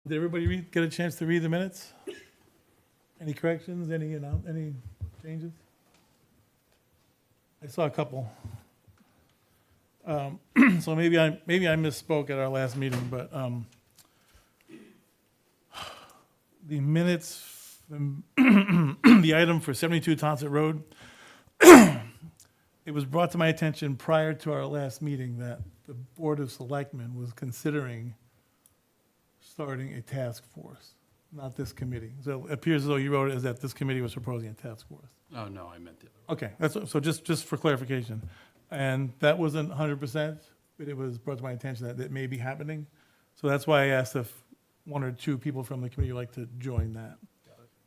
Did everybody get a chance to read the minutes? Any corrections, any changes? I saw a couple. So maybe I misspoke at our last meeting, but the minutes, the item for 72 Tonsett Road, it was brought to my attention prior to our last meeting that the Board of Selectmen was considering starting a task force, not this committee. So it appears as though you wrote it as that this committee was proposing a task force. Oh, no, I meant the other Okay, so just for clarification. And that wasn't 100%, but it was brought to my attention that it may be happening. So that's why I asked if one or two people from the committee would like to join that.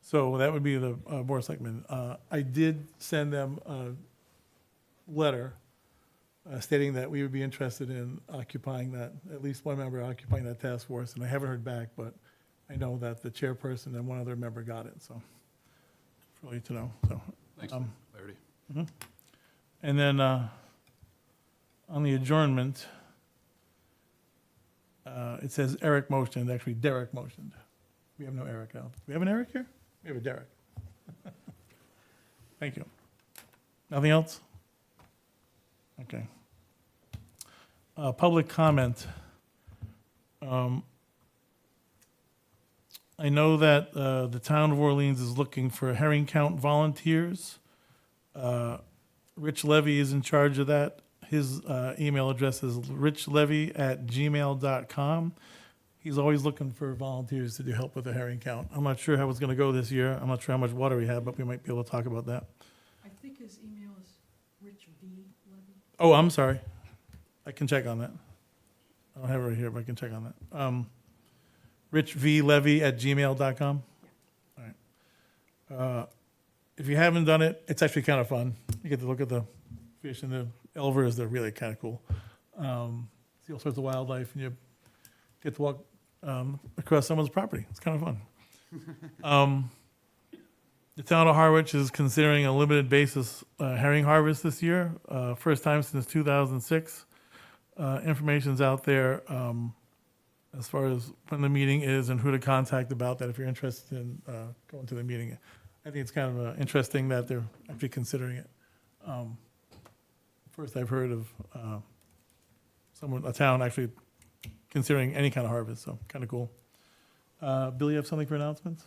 So that would be the Board of Selectmen. I did send them a letter stating that we would be interested in occupying that, at least one member occupying that task force, and I haven't heard back, but I know that the chairperson and one other member got it, so for you to know, so. Thanks for the clarity. And then on the adjournment, it says Eric motioned, actually Derek motioned. We have no Eric out. We have an Eric here? We have a Derek. Thank you. Nothing else? Okay. Public comment. I know that the town of Orleans is looking for herring count volunteers. Rich Levy is in charge of that. His email address is richlevy@gmail.com. He's always looking for volunteers to do help with the herring count. I'm not sure how it's going to go this year. I'm not sure how much water we have, but we might be able to talk about that. I think his email is Rich V. Levy. Oh, I'm sorry. I can check on that. I don't have it right here, but I can check on that. richvlevy@gmail.com. All right. If you haven't done it, it's actually kind of fun. You get to look at the fish and the elvers. They're really kind of cool. See all sorts of wildlife, and you get to walk across someone's property. It's kind of fun. The town of Harwich is considering a limited basis herring harvest this year, first time since 2006. Information's out there as far as when the meeting is and who to contact about that if you're interested in going to the meeting. I think it's kind of interesting that they're actually considering it. First I've heard of a town actually considering any kind of harvest, so kind of cool. Bill, you have something for announcements?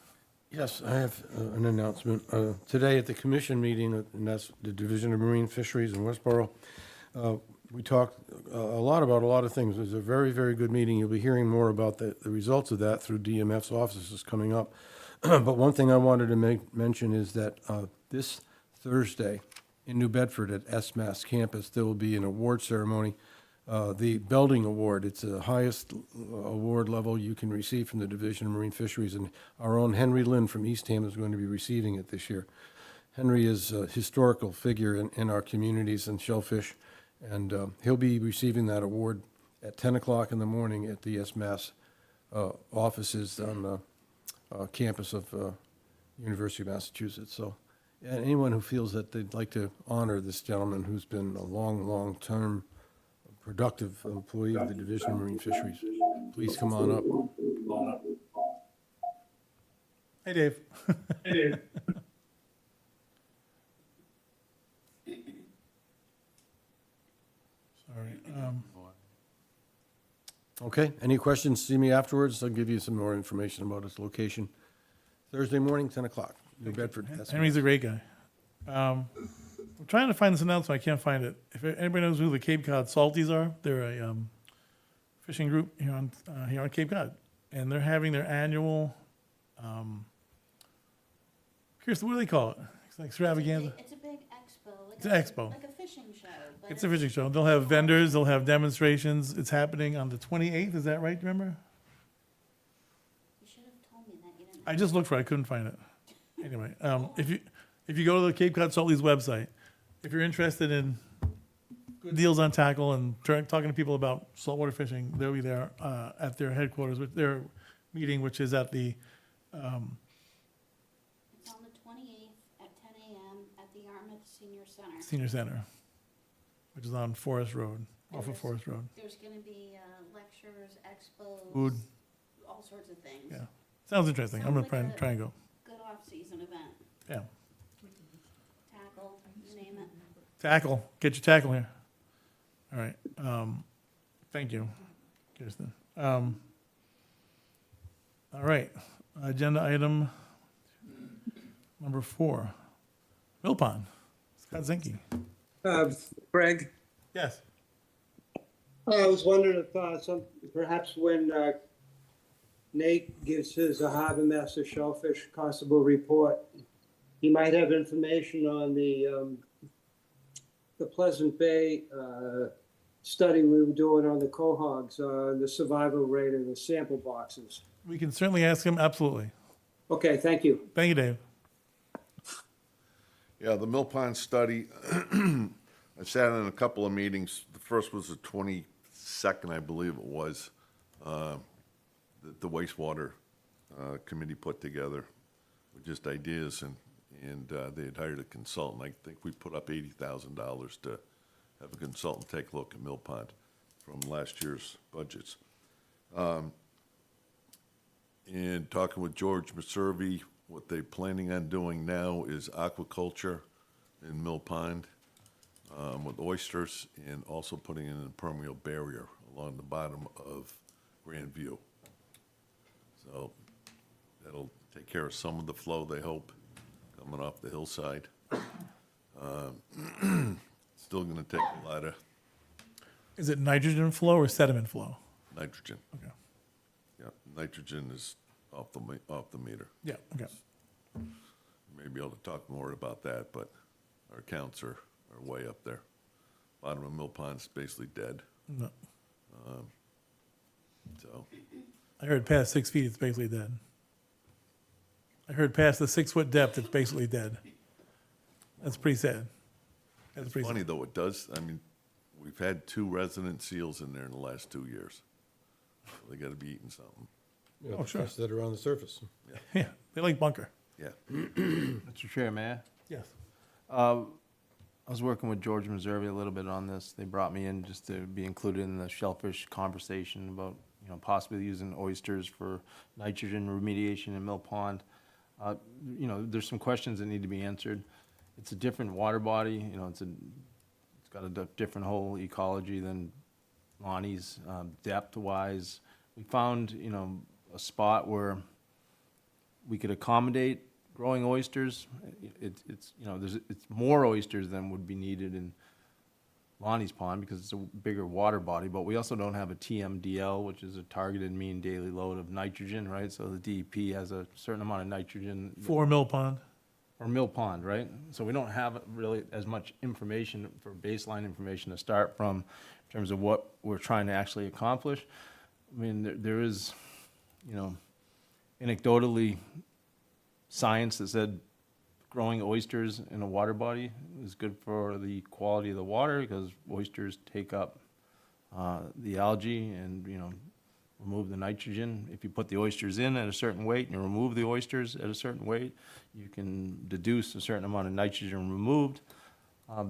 Yes, I have an announcement. Today at the commission meeting, and that's the Division of Marine Fisheries in Westboro, we talked a lot about a lot of things. It was a very, very good meeting. You'll be hearing more about the results of that through DMF's offices coming up. But one thing I wanted to mention is that this Thursday in New Bedford at SMAS campus, there will be an award ceremony. The Belding Award, it's the highest award level you can receive from the Division of Marine Fisheries, and our own Henry Lynn from Eastham is going to be receiving it this year. Henry is a historical figure in our communities in Shellfish, and he'll be receiving that award at 10 o'clock in the morning at the SMAS offices on the campus of University of Massachusetts. So and anyone who feels that they'd like to honor this gentleman who's been a long-term productive employee of the Division of Marine Fisheries, please come on up. Hey, Dave. Hey, Dave. Sorry. Okay, any questions, see me afterwards. I'll give you some more information about its location. Thursday morning, 10 o'clock, New Bedford. Henry's a great guy. I'm trying to find this announcement. I can't find it. If anybody knows who the Cape Cod Salties are, they're a fishing group here on Cape Cod, and they're having their annual. Here's what do they call it? It's like extravaganza. It's a big expo. It's an expo. Like a fishing show. But It's a fishing show. They'll have vendors. They'll have demonstrations. It's happening on the 28th. Is that right? Remember? You should have told me that. You didn't. I just looked for it. I couldn't find it. Anyway, if you go to the Cape Cod Salties website, if you're interested in good deals on tackle and talking to people about saltwater fishing, they'll be there at their headquarters, with their meeting, which is at the It's on the 28th at 10 a.m. at the Yarmouth Senior Center. Senior Center, which is on Forest Road, off of Forest Road. There's going to be lectures, expos. Food. all sorts of things. Yeah. Sounds interesting. I'm gonna Sounds like try and go. Good off-season event, Yeah. tackle, you name it. Tackle, get your tackle here. All right, thank you, Kirsten. All right, agenda item number 4, Mill Pond, Scott Zinke. Greg, Yes. I was wondering if perhaps when Nate gives his Harbor Master Shellfish Constable report, he might have information on the Pleasant Bay study we were doing on the quahogs, the survival rate of the sample boxes. We can certainly ask him, absolutely. Okay, thank you. Thank you, Dave. Yeah, the Mill Pond study, I sat in a couple of meetings. The first was the 22nd, I believe it was, the wastewater committee put together with just ideas, and they had hired a consultant. I think we put up $80,000 to have a consultant take a look at Mill Pond from last year's budgets. And talking with George Maservi, what they're planning on doing now is aquaculture in Mill Pond with oysters, and also putting in an impermeable barrier along the bottom of Grandview. So that'll take care of some of the flow, they hope, coming off the hillside. Still gonna take a lot of Is it nitrogen flow or sediment flow? nitrogen. Okay. Yeah, nitrogen is off the meter. Yeah, okay. May be able to talk more about that, but our counts are way up there. Bottom of Mill Pond's basically dead, No. so. I heard past 6 feet, it's basically dead. I heard past the 6-foot depth, it's basically dead. That's pretty sad. That's pretty Funny sad. though, it does, I mean, we've had 2 resident seals in there in the last 2 years. So they gotta be eating something, You know, Oh, the sure. fish that are on the surface. Yeah, they like bunker. yeah. Mr. Chair, may I? Yes. I was working with George Maservi a little bit on this. They brought me in just to be included in the shellfish conversation about, possibly using oysters for nitrogen remediation in Mill Pond. There's some questions that need to be answered. It's a different water body, it's got a different whole ecology than Lonnie's, depth-wise. We found, a spot where we could accommodate growing oysters. It's more oysters than would be needed in Lonnie's Pond because it's a bigger water body, but we also don't have a TMDL, which is a targeted mean daily load of nitrogen, right? So the DEP has a certain amount of nitrogen. 4 Mill Pond. Or Mill Pond, right? So we don't have really as much information for baseline information to start from in terms of what we're trying to actually accomplish. I mean, there is, anecdotally, science that said growing oysters in a water body is good for the quality of the water because oysters take up the algae and, remove the nitrogen. If you put the oysters in at a certain weight and you remove the oysters at a certain weight, you can deduce a certain amount of nitrogen removed.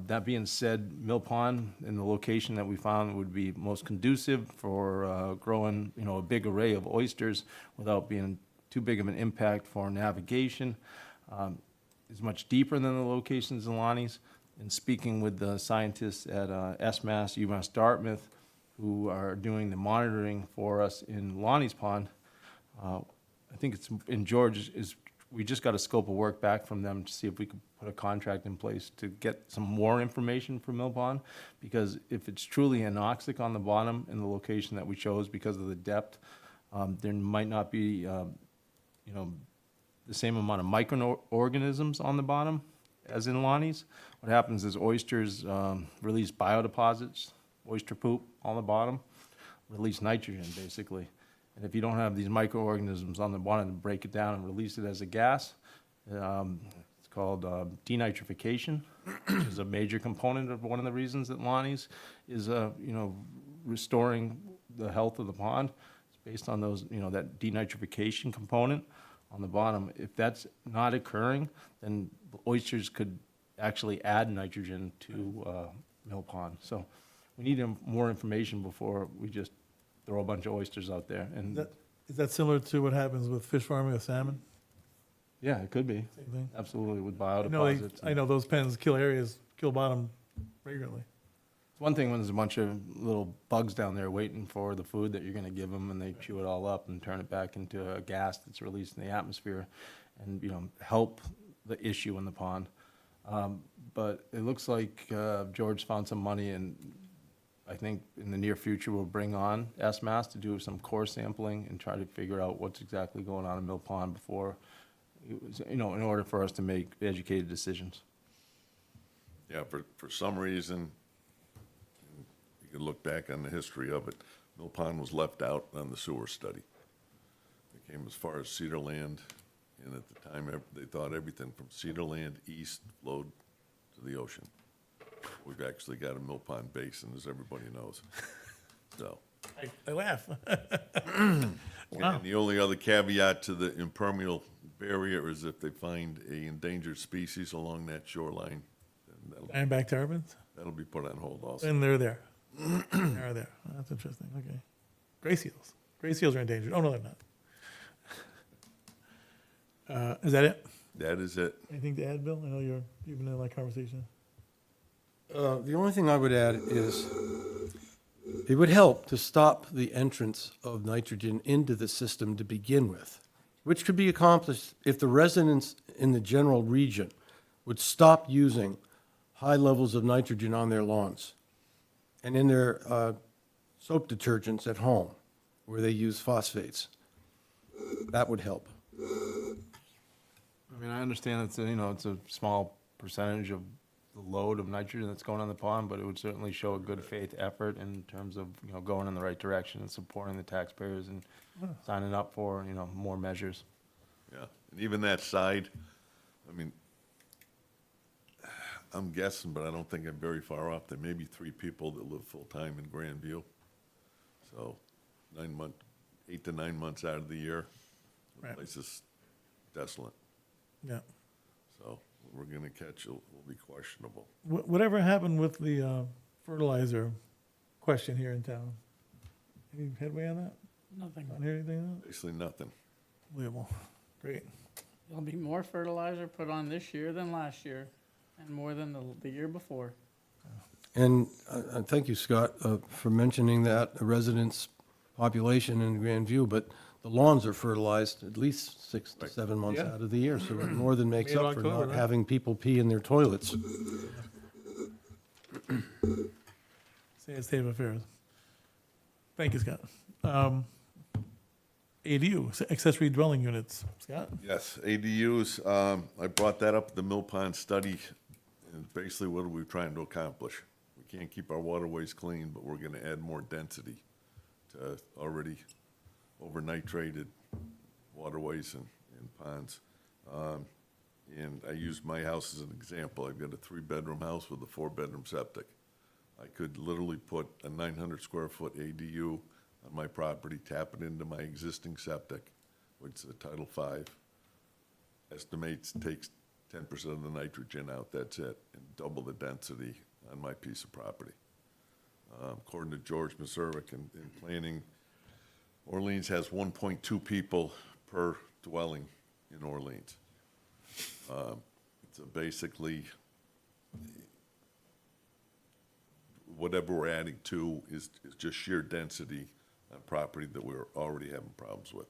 That being said, Mill Pond, in the location that we found, would be most conducive for growing, a big array of oysters without being too big of an impact for navigation. Is much deeper than the locations in Lonnie's. And speaking with the scientists at SMAS, UMass Dartmouth, who are doing the monitoring for us in Lonnie's Pond, I think it's in George we just got a scope of work back from them to see if we could put a contract in place to get some more information from Mill Pond, because if it's truly anoxic on the bottom in the location that we chose because of the depth, there might not be, the same amount of microorganisms on the bottom as in Lonnie's. What happens is oysters release biodeposits, oyster poop on the bottom, release nitrogen basically. And if you don't have these microorganisms on the bottom to break it down and release it as a gas, it's called denitrification, which is a major component of one of the reasons that Lonnie's is, restoring the health of the pond. It's based on those, that denitrification component on the bottom. If that's not occurring, then oysters could actually add nitrogen to Mill Pond. So we need more information before we just throw a bunch of oysters out there. And Is that similar to what happens with fish farming with salmon? Yeah, it could be, Same thing? absolutely, with I know, biodeposits. I know those pens kill areas, kill bottom regularly. It's one thing when there's a bunch of little bugs down there waiting for the food that you're gonna give them, and they chew it all up and turn it back into a gas that's released in the atmosphere and, help the issue in the pond. But it looks like George found some money, and I think in the near future, we'll bring on SMAS to do some core sampling and try to figure out what's exactly going on in Mill Pond before, in order for us to make educated decisions. Yeah, for some reason, you can look back on the history of it, Mill Pond was left out on the sewer study. It came as far as Cedar Land, and at the time, they thought everything from Cedar Land east flowed to the ocean. We've actually got a Mill Pond basin, as everybody knows. So, I laugh. and the only other caveat to the impermeable barrier is if they find a endangered species along that shoreline, then Diamondback turbines? that'll be put on hold also. And they're there. They're there. That's interesting, okay. Gray seals. Gray seals are endangered. Oh, no, they're not. Is that it? That is it. Anything to add, Bill? I know you've been in that conversation. The only thing I would add is it would help to stop the entrance of nitrogen into the system to begin with, which could be accomplished if the residents in the general region would stop using high levels of nitrogen on their lawns and in their soap detergents at home where they use phosphates. That would help. I mean, I understand it's a small percentage of the load of nitrogen that's going on the pond, but it would certainly show a good faith effort in terms of, going in the right direction and supporting the taxpayers and signing up for, more measures. Yeah, and even that side, I mean, I'm guessing, but I don't think I'm very far off. There may be 3 people that live full-time in Grandview. So 8 to 9 months out of the year, the Right. place is desolate. Yeah. So we're gonna catch, will be questionable. Whatever happened with the fertilizer question here in town? Any headway on that? Nothing. Not hear anything on Basically nothing. that? Unbelievable. Great. There'll be more fertilizer put on this year than last year, and more than the year before. And thank you, Scott, for mentioning that, a residents' population in Grandview, but the lawns are fertilized at least 6 to 7 months Yeah. out of the year, so it more than makes May and up for October, not right? having people pee in their toilets. Sad state of affairs. Thank you, Scott. ADU, accessory dwelling units. Scott? Yes, ADUs, I brought that up at the Mill Pond study, and basically what are we trying to accomplish? We can't keep our waterways clean, but we're gonna add more density to already over-nitrated waterways and ponds. And I used my house as an example. I've got a 3-bedroom house with a 4-bedroom septic. I could literally put a 900 square foot ADU on my property, tap it into my existing septic, which is a Title V. Estimates takes 10% of the nitrogen out, that's it, and double the density on my piece of property. According to George Masurek in planning, Orleans has 1.2 people per dwelling in Orleans. So basically, whatever we're adding to is just sheer density on property that we're already having problems with.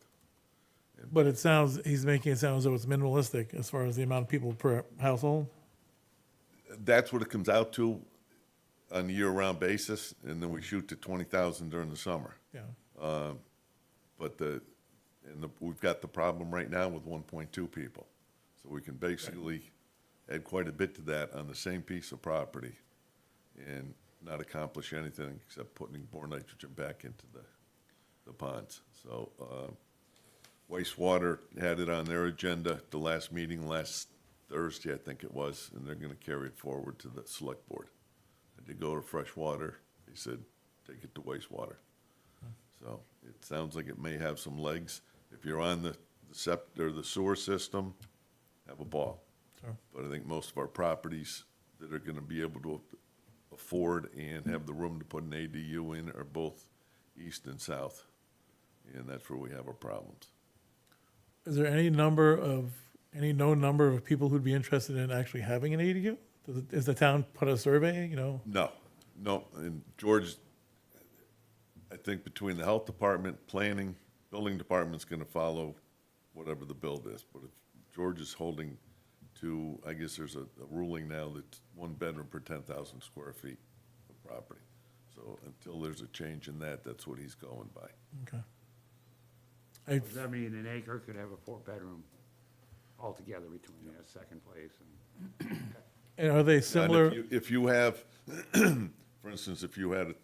But it sounds, he's making it sound as though it's minimalistic as far as the amount of people per household. That's what it comes out to on a year-round basis, and then we shoot to 20,000 during the summer. Yeah. But we've got the problem right now with 1.2 people. So we can basically add quite a bit to that on the same piece of property and not accomplish anything except putting more nitrogen back into the ponds. So wastewater had it on their agenda, the last meeting last Thursday, I think it was, and they're gonna carry it forward to the select board. I did go to freshwater, they said, take it to wastewater. So it sounds like it may have some legs. If you're on the sewer system, have a ball. Sure. But I think most of our properties that are gonna be able to afford and have the room to put an ADU in are both east and south. and that's where we have our problems. Is there any known number of people who'd be interested in actually having an ADU? Is the town put a survey, you know? No, and George, I think between the health department, planning, building department's gonna follow whatever the build is, but if George is holding to, I guess there's a ruling now that 1 bedroom per 10,000 square feet of property. So until there's a change in that, that's what he's going by. Okay. Does that mean an acre could have a 4-bedroom altogether between that second place and? And are they And similar? if you have, for instance, if you had a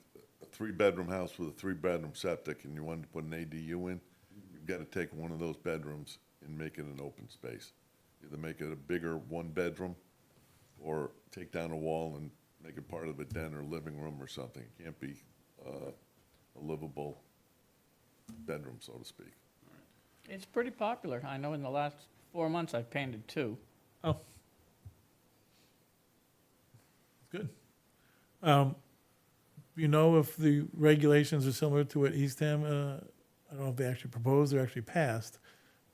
3-bedroom house with a 3-bedroom septic and you wanted to put an ADU in, you've got to take one of those bedrooms and make it an open space. Either make it a bigger 1-bedroom or take down a wall and make it part of a den or living room or something. It can't be a livable bedroom, so to speak. It's pretty popular. I know in the last 4 months I've painted 2. Oh. Good. You know if the regulations are similar to what Eastham, I don't know if they actually proposed or actually passed,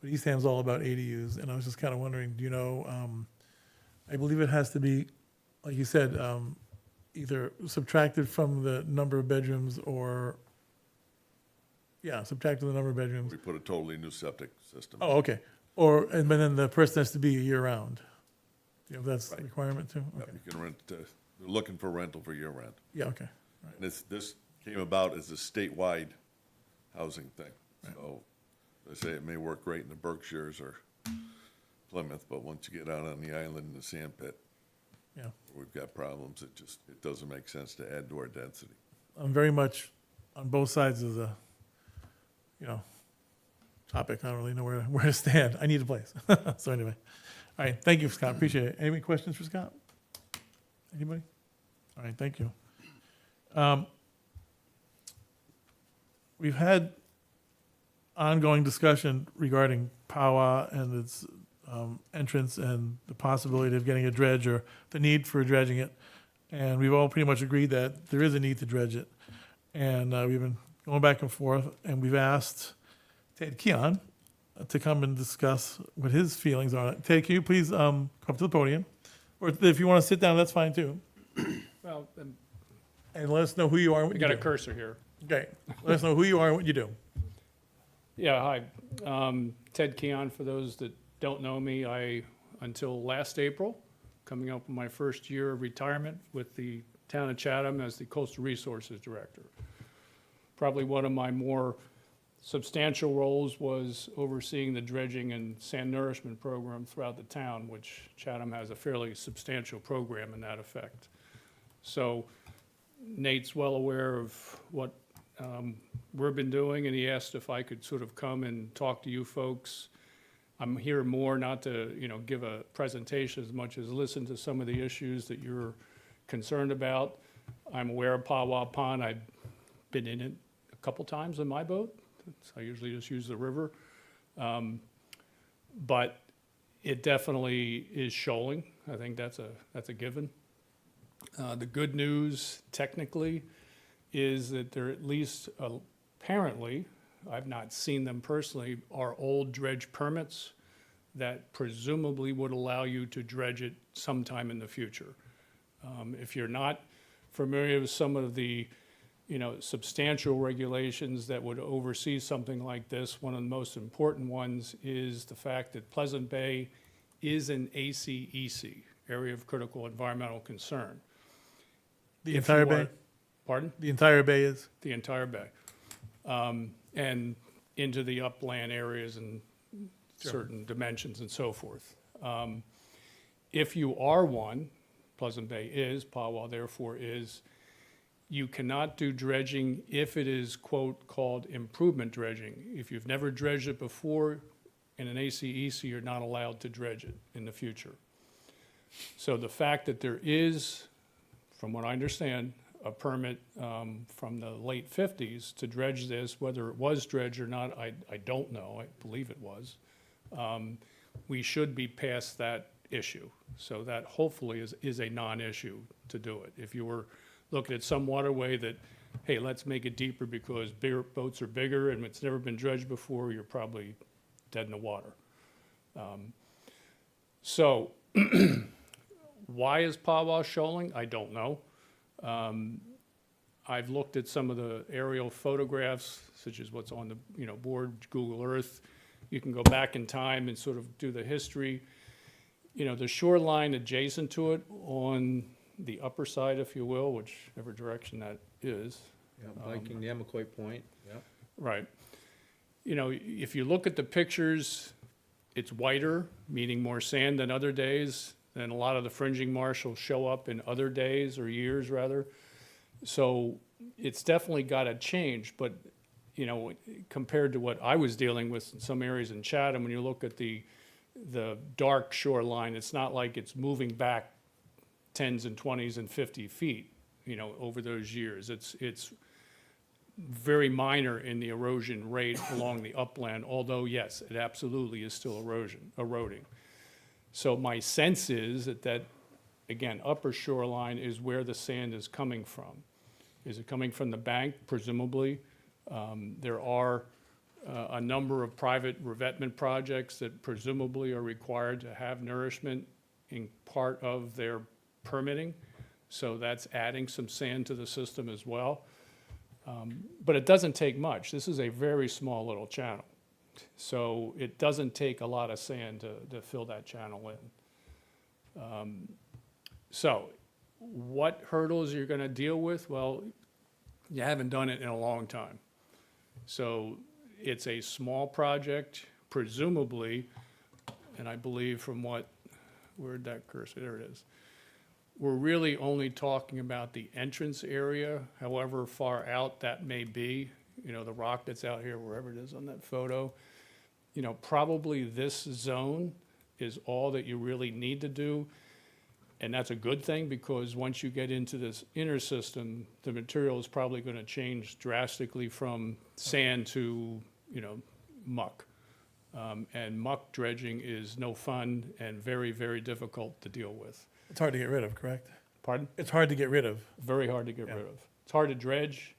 but Eastham's all about ADUs, and I was just kind of wondering, do you know, I believe it has to be, like you said, either subtracted from the number of bedrooms or, yeah, subtracted the number of bedrooms. We put a totally new septic system. Oh, okay. Or, and then the person has to be year-round. You know, if that's the Right. requirement too? Yep, Okay. you can rent, they're looking for rental for year-round. Yeah, okay. And this came about as a statewide housing thing. So they say it may work great in the Berkshires or Plymouth, but once you get out on the island in the sand pit, Yeah. where we've got problems, it doesn't make sense to add to our density. I'm very much on both sides of the, topic. I don't really know where to stand. I need a place. So anyway, all right. Thank you, Scott. Appreciate it. Any questions for Scott? Anybody? All right. Thank you. We've had ongoing discussion regarding Powah and its entrance and the possibility of getting a dredge or the need for dredging it. And we've all pretty much agreed that there is a need to dredge it. And we've been going back and forth, and we've asked Ted Keon to come and discuss what his feelings are. Ted, can you please come to the podium? Or if you want to sit down, that's fine too. Well, And let us know who you are and what we you got a do. cursor here. Okay. Let us know who you are and what you do. Yeah, hi. Ted Keon, for those that don't know me, until last April, coming up with my first year of retirement with the town of Chatham as the Coastal Resources Director. Probably one of my more substantial roles was overseeing the dredging and sand nourishment program throughout the town, which Chatham has a fairly substantial program in that effect. So Nate's well aware of what we've been doing, and he asked if I could sort of come and talk to you folks. I'm here more not to, give a presentation as much as listen to some of the issues that you're concerned about. I'm aware of Powah Pond. I've been in it a couple times in my boat. I usually just use the river. But it definitely is shoaling. I think that's a given. The good news, technically, is that there at least apparently, I've not seen them personally, are old dredge permits that presumably would allow you to dredge it sometime in the future. If you're not familiar with some of the, substantial regulations that would oversee something like this, one of the most important ones is the fact that Pleasant Bay is an ACEC, Area of Critical Environmental Concern. The If entire you are- bay? Pardon? The entire bay is? The entire bay. And into the upland areas and certain dimensions and so forth. If you are one, Pleasant Bay is, Powah therefore is, you cannot do dredging if it is, quote, called improvement dredging. If you've never dredged it before in an ACEC, you're not allowed to dredge it in the future. So the fact that there is, from what I understand, a permit from the late 50s to dredge this, whether it was dredged or not, I don't know. I believe it was. We should be past that issue. So that hopefully is a non-issue to do it. If you were looking at some waterway that hey, let's make it deeper because bigger boats are bigger and it's never been dredged before, you're probably dead in the water. So why is Pawa shoaling? I don't know. I've looked at some of the aerial photographs, such as what's on the, board, Google Earth. You can go back in time and sort of do the history. The shoreline adjacent to it on the upper side, if you will, whichever direction that is. Yeah, biking the Emacoy Point, yeah. Right. If you look at the pictures, it's whiter, meaning more sand than other days. Then a lot of the fringing marsh will show up in other days or years rather. So it's definitely got to change, but, compared to what I was dealing with in some areas in Chatham, when you look at the dark shoreline, it's not like it's moving back 10s and 20s and 50 feet, over those years. It's very minor in the erosion rate along the upland, although yes, it absolutely is still eroding. So my sense is that, again, upper shoreline is where the sand is coming from. Is it coming from the bank? Presumably. There are a number of private revetment projects that presumably are required to have nourishment in part of their permitting. So that's adding some sand to the system as well. But it doesn't take much. This is a very small little channel. So it doesn't take a lot of sand to fill that channel in. So what hurdles you're going to deal with? Well, you haven't done it in a long time. So it's a small project, presumably, and I believe from where'd that cursor, there it is. We're really only talking about the entrance area, however far out that may be, the rock that's out here, wherever it is on that photo. Probably this zone is all that you really need to do. And that's a good thing because once you get into this inner system, the material is probably going to change drastically from sand to, muck. And muck dredging is no fun and very, very difficult to deal with. It's hard to get rid of, correct? Pardon? It's hard to get rid of. Very hard to get Yeah. rid of. It's hard to dredge,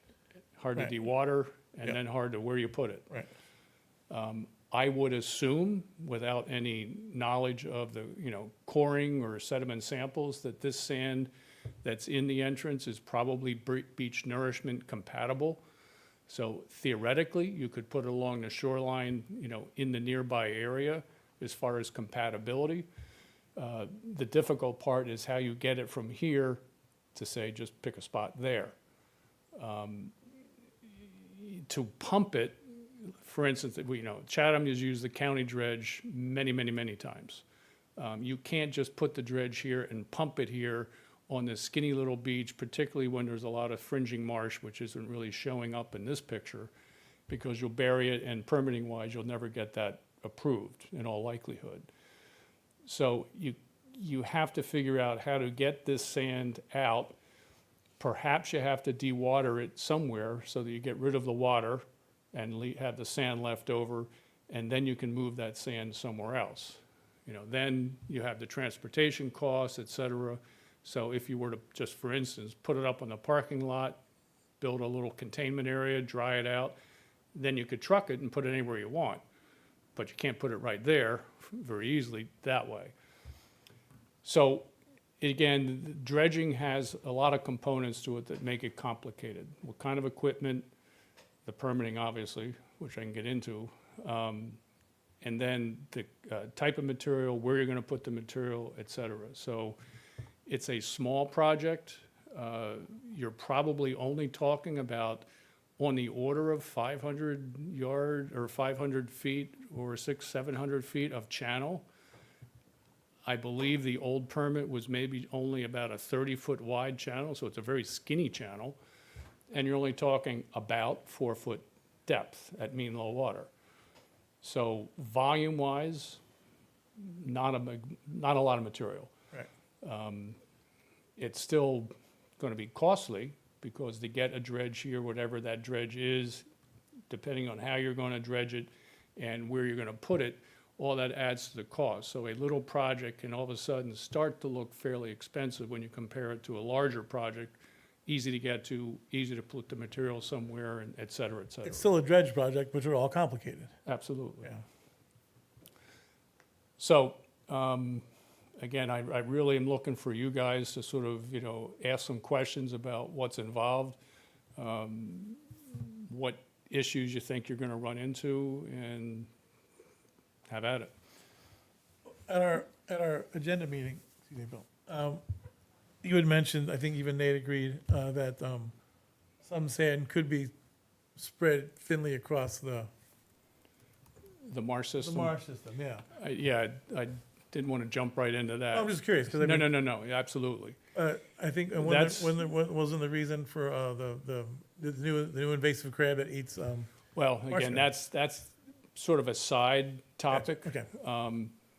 hard Right. to dewater, and Yeah. then hard to where you put it. Right. I would assume, without any knowledge of the, coring or sediment samples, that this sand that's in the entrance is probably beach nourishment compatible. So theoretically, you could put it along the shoreline, in the nearby area as far as compatibility. The difficult part is how you get it from here to say, just pick a spot there. To pump it, for instance, Chatham has used the county dredge many, many, many times. You can't just put the dredge here and pump it here on this skinny little beach, particularly when there's a lot of fringing marsh, which isn't really showing up in this picture, because you'll bury it, and permitting-wise, you'll never get that approved in all likelihood. So you have to figure out how to get this sand out. Perhaps you have to dewater it somewhere so that you get rid of the water and have the sand left over, and then you can move that sand somewhere else. Then you have the transportation costs, et cetera. So if you were to, just for instance, put it up on the parking lot, build a little containment area, dry it out, then you could truck it and put it anywhere you want. But you can't put it right there very easily that way. So again, dredging has a lot of components to it that make it complicated. What kind of equipment, the permitting obviously, which I can get into, and then the type of material, where you're going to put the material, et cetera. So it's a small project. You're probably only talking about on the order of 500 yard or 500 feet or 700 feet of channel. I believe the old permit was maybe only about a 30-foot wide channel, so it's a very skinny channel. And you're only talking about 4-foot depth at mean low water. So volume-wise, not a lot of material. Right. It's still going to be costly because to get a dredge here, whatever that dredge is, depending on how you're going to dredge it and where you're going to put it, all that adds to the cost. So a little project can all of a sudden start to look fairly expensive when you compare it to a larger project, easy to get to, easy to put the material somewhere, and et cetera, et cetera. It's still a dredge project, but they're all complicated. Absolutely. Yeah. So, again, I really am looking for you guys to sort of, ask some questions about what's involved, what issues you think you're gonna run into, and have at it. At our agenda meeting, excuse me, Bill, you had mentioned, I think even Nate agreed, that some sand could be spread thinly across the The marsh system. marsh system, yeah. I didn't want to jump right into that. I'm just curious, because I No, mean, no, absolutely. I think, and That's- wasn't the reason for the new invasive crab that eats, Well, Marsh again, crab. that's sort of a side topic. okay,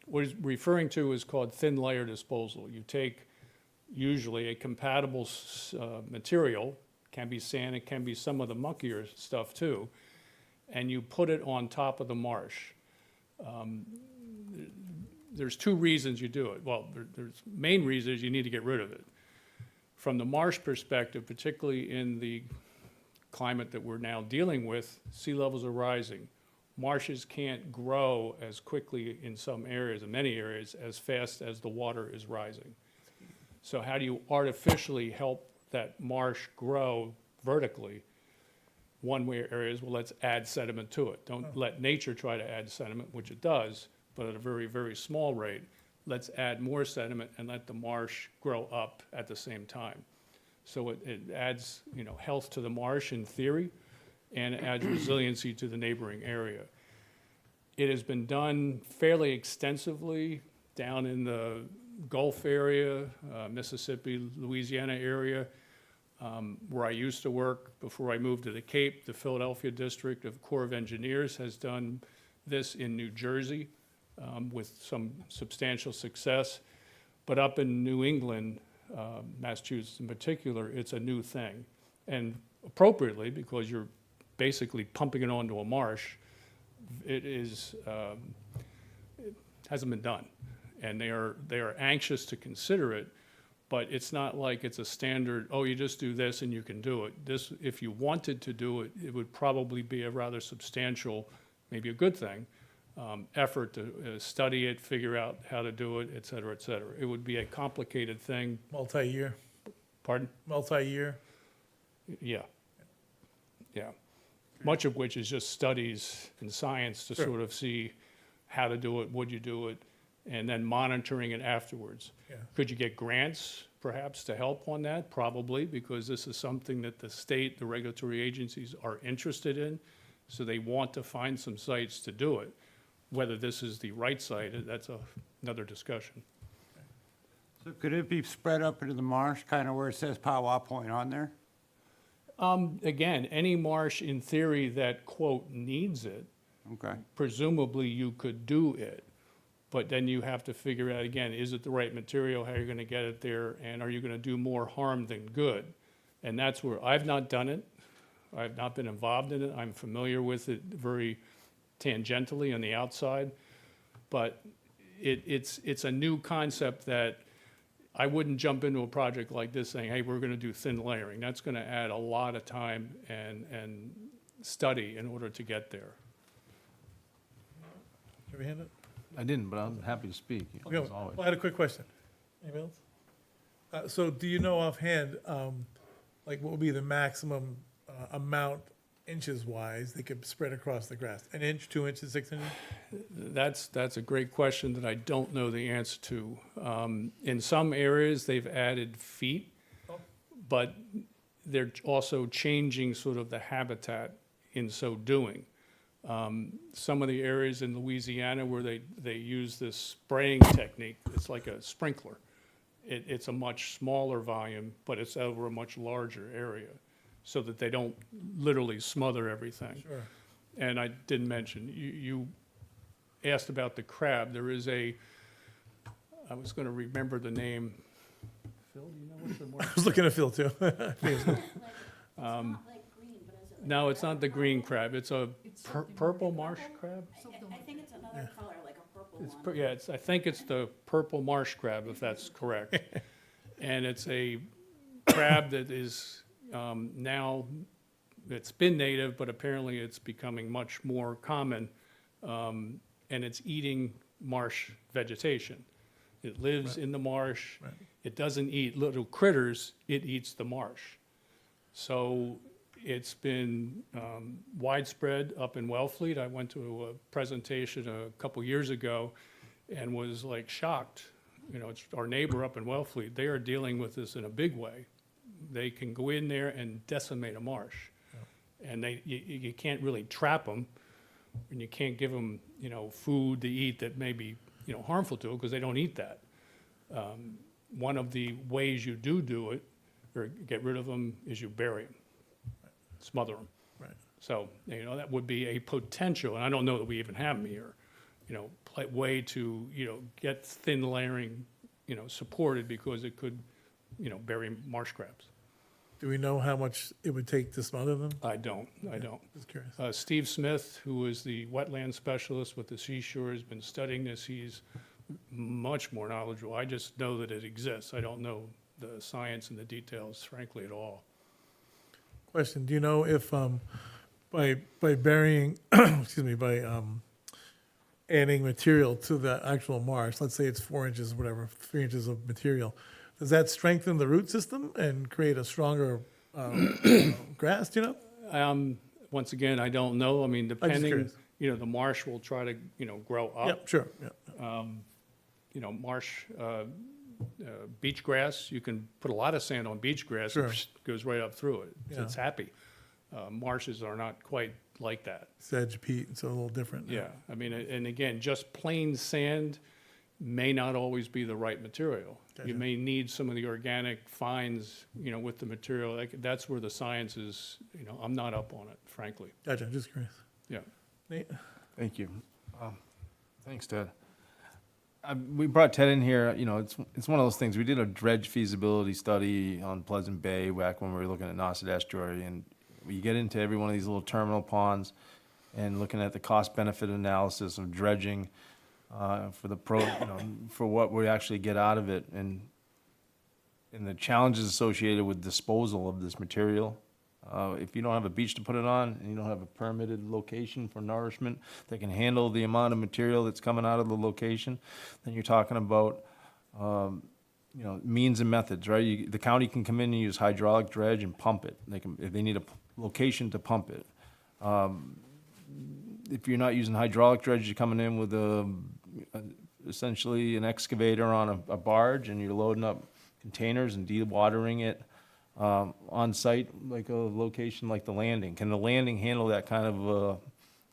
What he's referring to is called thin layer disposal. You take usually a compatible material, can be sand, it can be some of the muckier stuff too, and you put it on top of the marsh. There's two reasons you do it. Well, there's main reason is you need to get rid of it. From the marsh perspective, particularly in the climate that we're now dealing with, sea levels are rising. Marshes can't grow as quickly in some areas, in many areas, as fast as the water is rising. So how do you artificially help that marsh grow vertically? One way area is, well, let's add sediment to it. Don't let nature try to add sediment, which it does, but at a very, very small rate. Let's add more sediment and let the marsh grow up at the same time. So it adds, health to the marsh in theory, and it adds resiliency to the neighboring area. It has been done fairly extensively down in the Gulf area, Mississippi, Louisiana area, where I used to work before I moved to the Cape. The Philadelphia District of Corps of Engineers has done this in New Jersey with some substantial success. But up in New England, Massachusetts in particular, it's a new thing. And appropriately, because you're basically pumping it onto a marsh, it hasn't been done. And they are anxious to consider it, but it's not like it's a standard, oh, you just do this and you can do it. This, if you wanted to do it, it would probably be a rather substantial, maybe a good thing, effort to study it, figure out how to do it, et cetera, et cetera. It would be a complicated thing. multi-year, Pardon? multi-year. Yeah. Yeah. Much of which is just studies in science to Sure. sort of see how to do it, would you do it, and then monitoring it afterwards. Yeah. Could you get grants perhaps to help on that? Probably, because this is something that the state, the regulatory agencies are interested in. So they want to find some sites to do it. Whether this is the right site, that's another discussion. So could it be spread up into the marsh, kind of where it says Powwow Point on there? Again, any marsh in theory that, quote, needs it, Okay. presumably you could do it. But then you have to figure out, again, is it the right material, how you're gonna get it there, and are you gonna do more harm than good? And that's where, I've not done it, I've not been involved in it, I'm familiar with it very tangentially on the outside, but it's a new concept that I wouldn't jump into a project like this saying, hey, we're gonna do thin layering. That's gonna add a lot of time and study in order to get there. Have you hand it? I didn't, but I'm happy to speak, Okay, as always. well, I had a quick question. Anybody else? So do you know offhand, like what would be the maximum amount inches-wise they could spread across the grass? An inch, 2 inches, 6 inches? That's a great question that I don't know the answer to. In some areas, they've added feet, but they're also changing sort of the habitat in so doing. Some of the areas in Louisiana where they use this spraying technique, it's like a sprinkler. It's a much smaller volume, but it's over a much larger area, so that they don't literally smother everything. Sure. And I didn't mention, you asked about the crab. There is I was gonna remember the name. Phil, do you know what's the I marsh? was looking at Phil too. It's not like green, but is it like? No, it's not the green crab. It's a It's something purple more- marsh crab? I think it's another color, like a purple It's, one. I think it's the purple marsh crab, if that's correct. And it's a crab that is now, it's been native, but apparently it's becoming much more common, and it's eating marsh vegetation. It lives in the marsh. Right. It doesn't eat little critters, it eats the marsh. So it's been widespread up in Wellfleet. I went to a presentation a couple years ago and was like shocked. You know, it's our neighbor up in Wellfleet. They are dealing with this in a big way. They can go in there and decimate a marsh. And you can't really trap them, and you can't give them, you know, food to eat that may be, you know, harmful to them because they don't eat that. One of the ways you do it, or get rid of them, is you bury them, smother them. Right. So, you know, that would be a potential, and I don't know that we even have them here, you know, way to, you know, get thin layering, you know, supported because it could, you know, bury marsh crabs. Do we know how much it would take to smother them? I don't. Just curious. Steve Smith, who is the wetland specialist with the seashore, has been studying this. He's much more knowledgeable. I just know that it exists. I don't know the science and the details, frankly, at all. Question, do you know if, by burying, excuse me, by, adding material to the actual marsh, let's say it's 4 inches, whatever, 3 inches of material, does that strengthen the root system and create a stronger, grass, do you know? Once again, I don't know. I mean, depending, curious. you know, the marsh will try to, you know, grow up. Yep, sure, yeah. You know, marsh, beach grass, you can put a lot of sand on beach grass, Sure. it goes right up through it. Yeah. It's happy. Marshes are not quite like that. Sedge, peat, so a little different. Yeah, I mean, and again, just plain sand may not always be the right material. You Gotcha. may need some of the organic fines, you know, with the material. That's where the science is, you know, I'm not up on it, frankly. Gotcha, just curious. Yeah. Nate? Thank you. Thanks, Ted. We brought Ted in here, you know, it's one of those things. We did a dredge feasibility study on Pleasant Bay back when we were looking at Nauset Estuary, and we get into every one of these little terminal ponds and looking at the cost-benefit analysis of dredging for the for what we actually get out of it, and the challenges associated with disposal of this material. If you don't have a beach to put it on, and you don't have a permitted location for nourishment that can handle the amount of material that's coming out of the location, then you're talking about, you know, means and methods, right? The county can come in and use hydraulic dredge and pump it. If they need a location to pump it. If you're not using hydraulic dredge, you're coming in with essentially an excavator on a barge, and you're loading up containers and dewatering it on site, like a location like the landing. Can the landing handle that kind of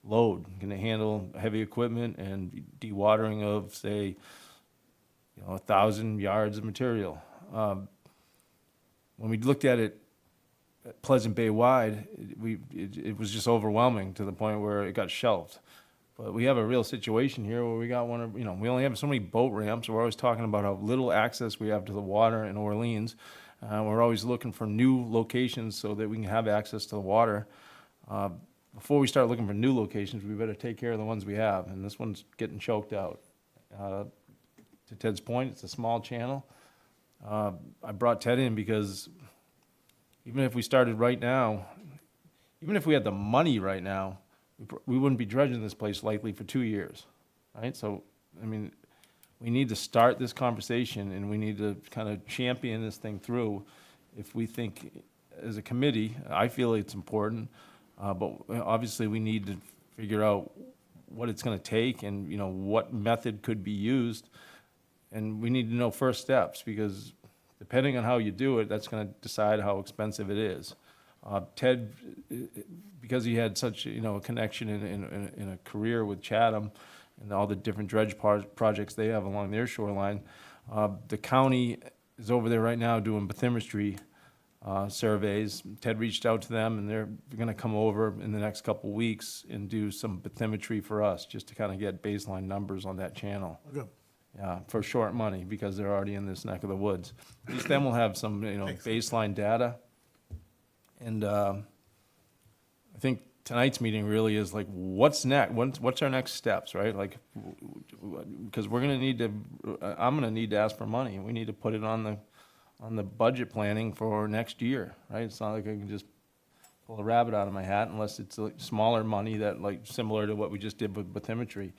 load? Can it handle heavy equipment and dewatering of, say, you know, 1,000 yards of material? When we looked at it Pleasant Bay wide, it was just overwhelming to the point where it got shelved. But we have a real situation here where we got you know, we only have so many boat ramps. We're always talking about how little access we have to the water in Orleans. We're always looking for new locations so that we can have access to the water. Before we start looking for new locations, we better take care of the ones we have, and this one's getting choked out. To Ted's point, it's a small channel. I brought Ted in because even if we started right now, even if we had the money right now, we wouldn't be dredging this place likely for 2 years, right? So, I mean, we need to start this conversation, and we need to kind of champion this thing through. If we think, as a committee, I feel it's important, but obviously we need to figure out what it's going to take, and, you know, what method could be used, and we need to know first steps, because depending on how you do it, that's going to decide how expensive it is. Ted, because he had such, you know, a connection in a career with Chatham and all the different dredge projects they have along their shoreline, the county is over there right now doing bathymetry surveys. Ted reached out to them, and they're going to come over in the next couple weeks and do some bathymetry for us, just to kind of get baseline numbers on that channel. Okay. Yeah, for short money, because they're already in this neck of the woods. At least then we'll have some, you know, baseline data. And I think tonight's meeting really is like, what's next? What's our next steps, right? Like, because we're gonna need to, I'm gonna need to ask for money. We need to put it on on the budget planning for next year, right? It's not like I can just pull a rabbit out of my hat unless it's like smaller money that, like, similar to what we just did with bathymetry.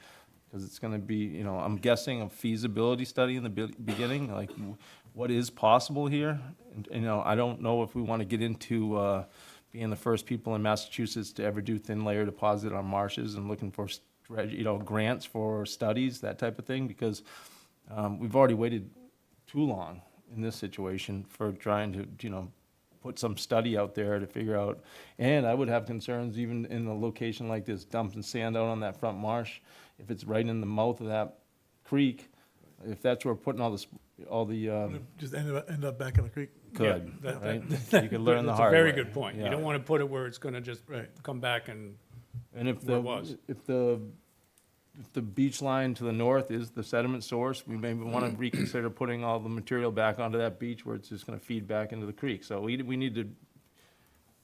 Because it's gonna be, you know, I'm guessing a feasibility study in the beginning, like, what is possible here? And, you know, I don't know if we wanna get into, being the first people in Massachusetts to ever do thin layer deposit on marshes and looking for, you know, grants for studies, that type of thing, because, we've already waited too long in this situation for trying to, you know, put some study out there to figure out. And I would have concerns even in a location like this, dumping sand out on that front marsh, if it's right in the mouth of that creek, if that's where we're putting all the, Just end up back in the creek. could, Yeah, that- right? You could learn the That's hard a way. very good point. You Yeah. don't want to put it where it's going to just Right. come back and, And if where it was. if the beach line to the north is the sediment source, we maybe want to reconsider putting all the material back onto that beach where it's just going to feed back into the creek. So we need to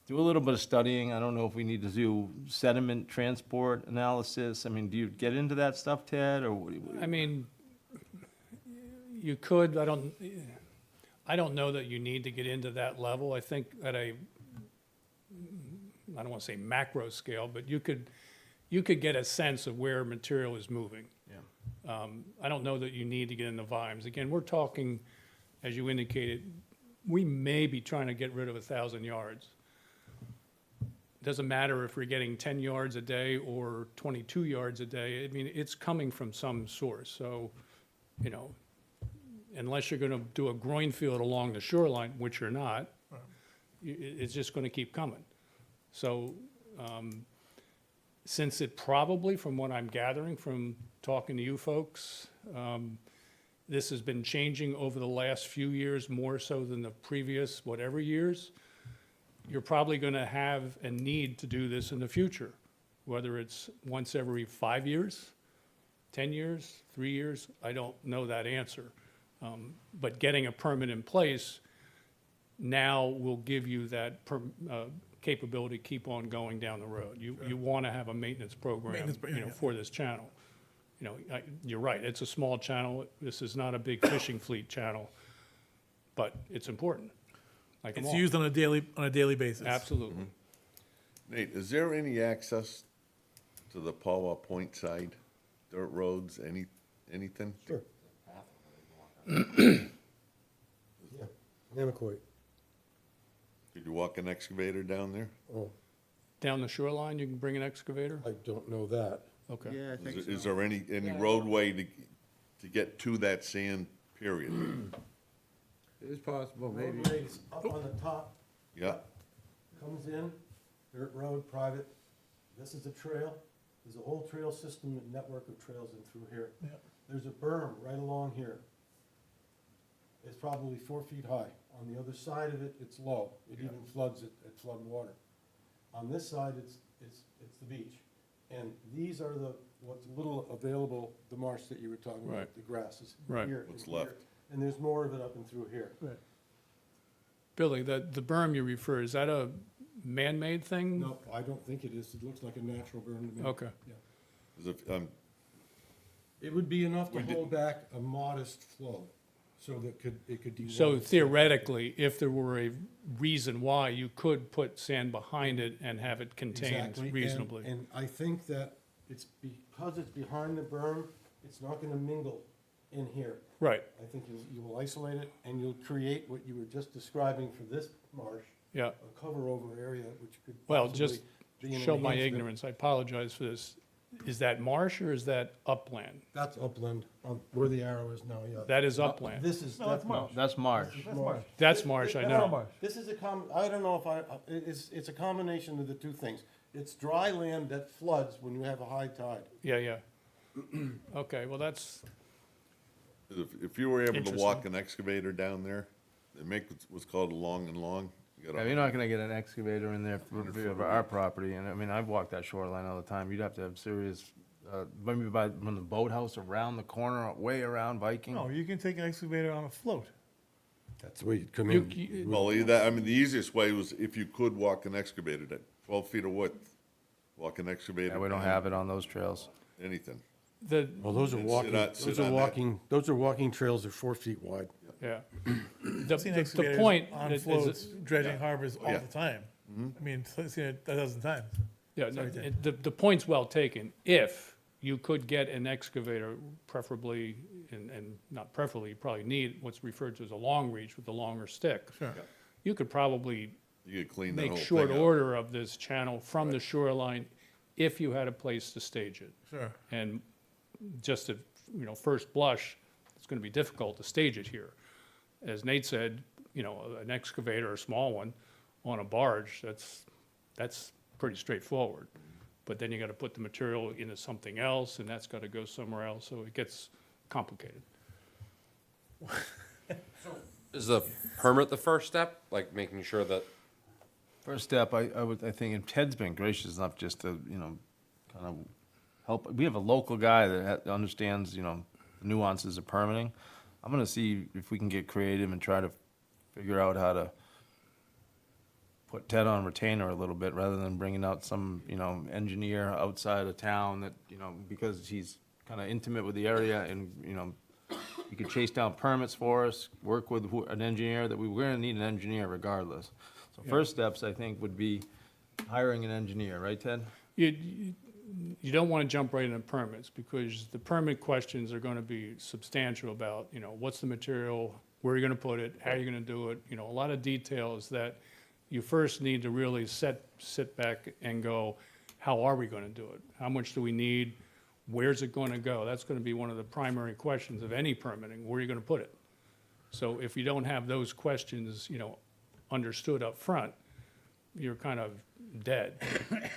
do a little bit of studying. I don't know if we need to do sediment transport analysis. I mean, do you get into that stuff, Ted, or what do you? I mean, you could, I don't know that you need to get into that level. I think at a, I don't want to say macro scale, but you could get a sense of where material is moving. Yeah. I don't know that you need to get into volumes. Again, we're talking, as you indicated, we may be trying to get rid of 1,000 yards. Doesn't matter if we're getting 10 yards a day or 22 yards a day. I mean, it's coming from some source. So, you know, unless you're going to do a groin field along the shoreline, which you're not, it's just going to keep coming. So, since it probably, from what I'm gathering from talking to you folks, this has been changing over the last few years more so than the previous whatever years, you're probably going to have a need to do this in the future, whether it's once every 5 years, 10 years, 3 years, I don't know that answer. But getting a permit in place now will give you that capability to keep on going down the road. You want to have a maintenance program, Maintenance pro- you know, yeah. for this channel. You know, you're right, it's a small channel. This is not a big fishing fleet channel, but it's important. Like 'em It's all. used on a daily basis. Absolutely. Nate, is there any access to the Pawa Point side? Dirt roads, anything? Sure. Yeah, Namaquoit. Could you walk an excavator down there? Oh, Down the shoreline, you can bring an excavator? I don't know that. Okay. Yeah, I think Is so. there any roadway to get to that sand, period? It is possible, maybe. Roadways up on the top, Yeah, comes in, dirt road, private. This is a trail. There's a whole trail system and network of trails in through here. Yeah. There's a berm right along here. It's probably 4 feet high. On the other side of it, it's low. It even floods at flood water. On this side, it's the beach. And these are what's little available, the marsh that you were talking about, Right. the grasses. Right. Here and What's here. left. And there's more of it up and through here. Billy, the berm you refer, is that a man-made thing? No, I don't think it is. It looks like a natural berm to me. Okay. as if, It would be enough to We did- hold back a modest flow, so that it could de-water. So theoretically, if there were a reason why, you could put sand behind it and have it contained Exactly, and- reasonably. And I think that it's because it's behind the berm, it's not gonna mingle in here. Right, I think you will isolate it, and you'll create what you were just describing for this marsh, yeah. a cover-over area, which could Well, possibly just be an show my enhancement. ignorance, I apologize for this. Is that marsh or is that upland? That's upland, where the arrow is now, yeah. That is upland. This is. No, that's No, marsh. that's marsh. That's marsh. That's marsh, I That's know. not marsh. This is I don't know if it's a combination of the two things. It's dry land that floods when you have a high tide. Yeah, yeah. Okay, well, that's, if you were able to Interesting. walk an excavator down there, and make what's called a long and long, you Yeah, gotta, you're not gonna get an excavator in there for our property, and I mean, I've walked that shoreline all the time. You'd have to have serious, maybe from the boathouse around the corner, way around Viking. No, you can take an excavator on a float. That's the way you'd come you, well, the easiest way was if you could walk an excavator that 12 feet of width, walk an excavator. Yeah, we don't down, have it on those trails. Anything. the, Well, those are And walking, sit on that. those are walking trails that are 4 feet wide. Yeah. I've seen The excavators point on is- floats dredging yeah. harbors all Yeah. the time. I mean, I've seen it a dozen times. Yeah, Sorry, Ted. the point's well taken. If you could get an excavator, preferably, and not preferably, you probably need what's referred to as a long reach with a longer stick. Sure. You could probably You could clean that make whole thing short up. order of this channel from the shoreline if you had a place to stage it. Sure. And just at, first blush, it's gonna be difficult to stage it here. As Nate said, an excavator, a small one, on a barge, that's pretty straightforward. But then you gotta put the material into something else, and that's gotta go somewhere else, so it gets complicated. Is the permit the first step, like making sure that, First step, I think, and Ted's been gracious enough just to, kind of help. We have a local guy that understands, the nuances of permitting. I'm gonna see if we can get creative and try to figure out how to put Ted on retainer a little bit, rather than bringing out some, engineer outside of town that, because he's kind of intimate with the area and, he could chase down permits for us, work with an engineer that we're gonna need an engineer regardless. So first steps, I think, would be hiring an engineer, right, Ted? You don't wanna jump right into permits, because the permit questions are gonna be substantial about, what's the material, where are you gonna put it, how are you gonna do it, a lot of details that you first need to really sit back and go, how are we gonna do it? How much do we need? Where's it gonna go? That's gonna be one of the primary questions of any permitting, where are you gonna put it? So if you don't have those questions, understood up front, you're kind of dead.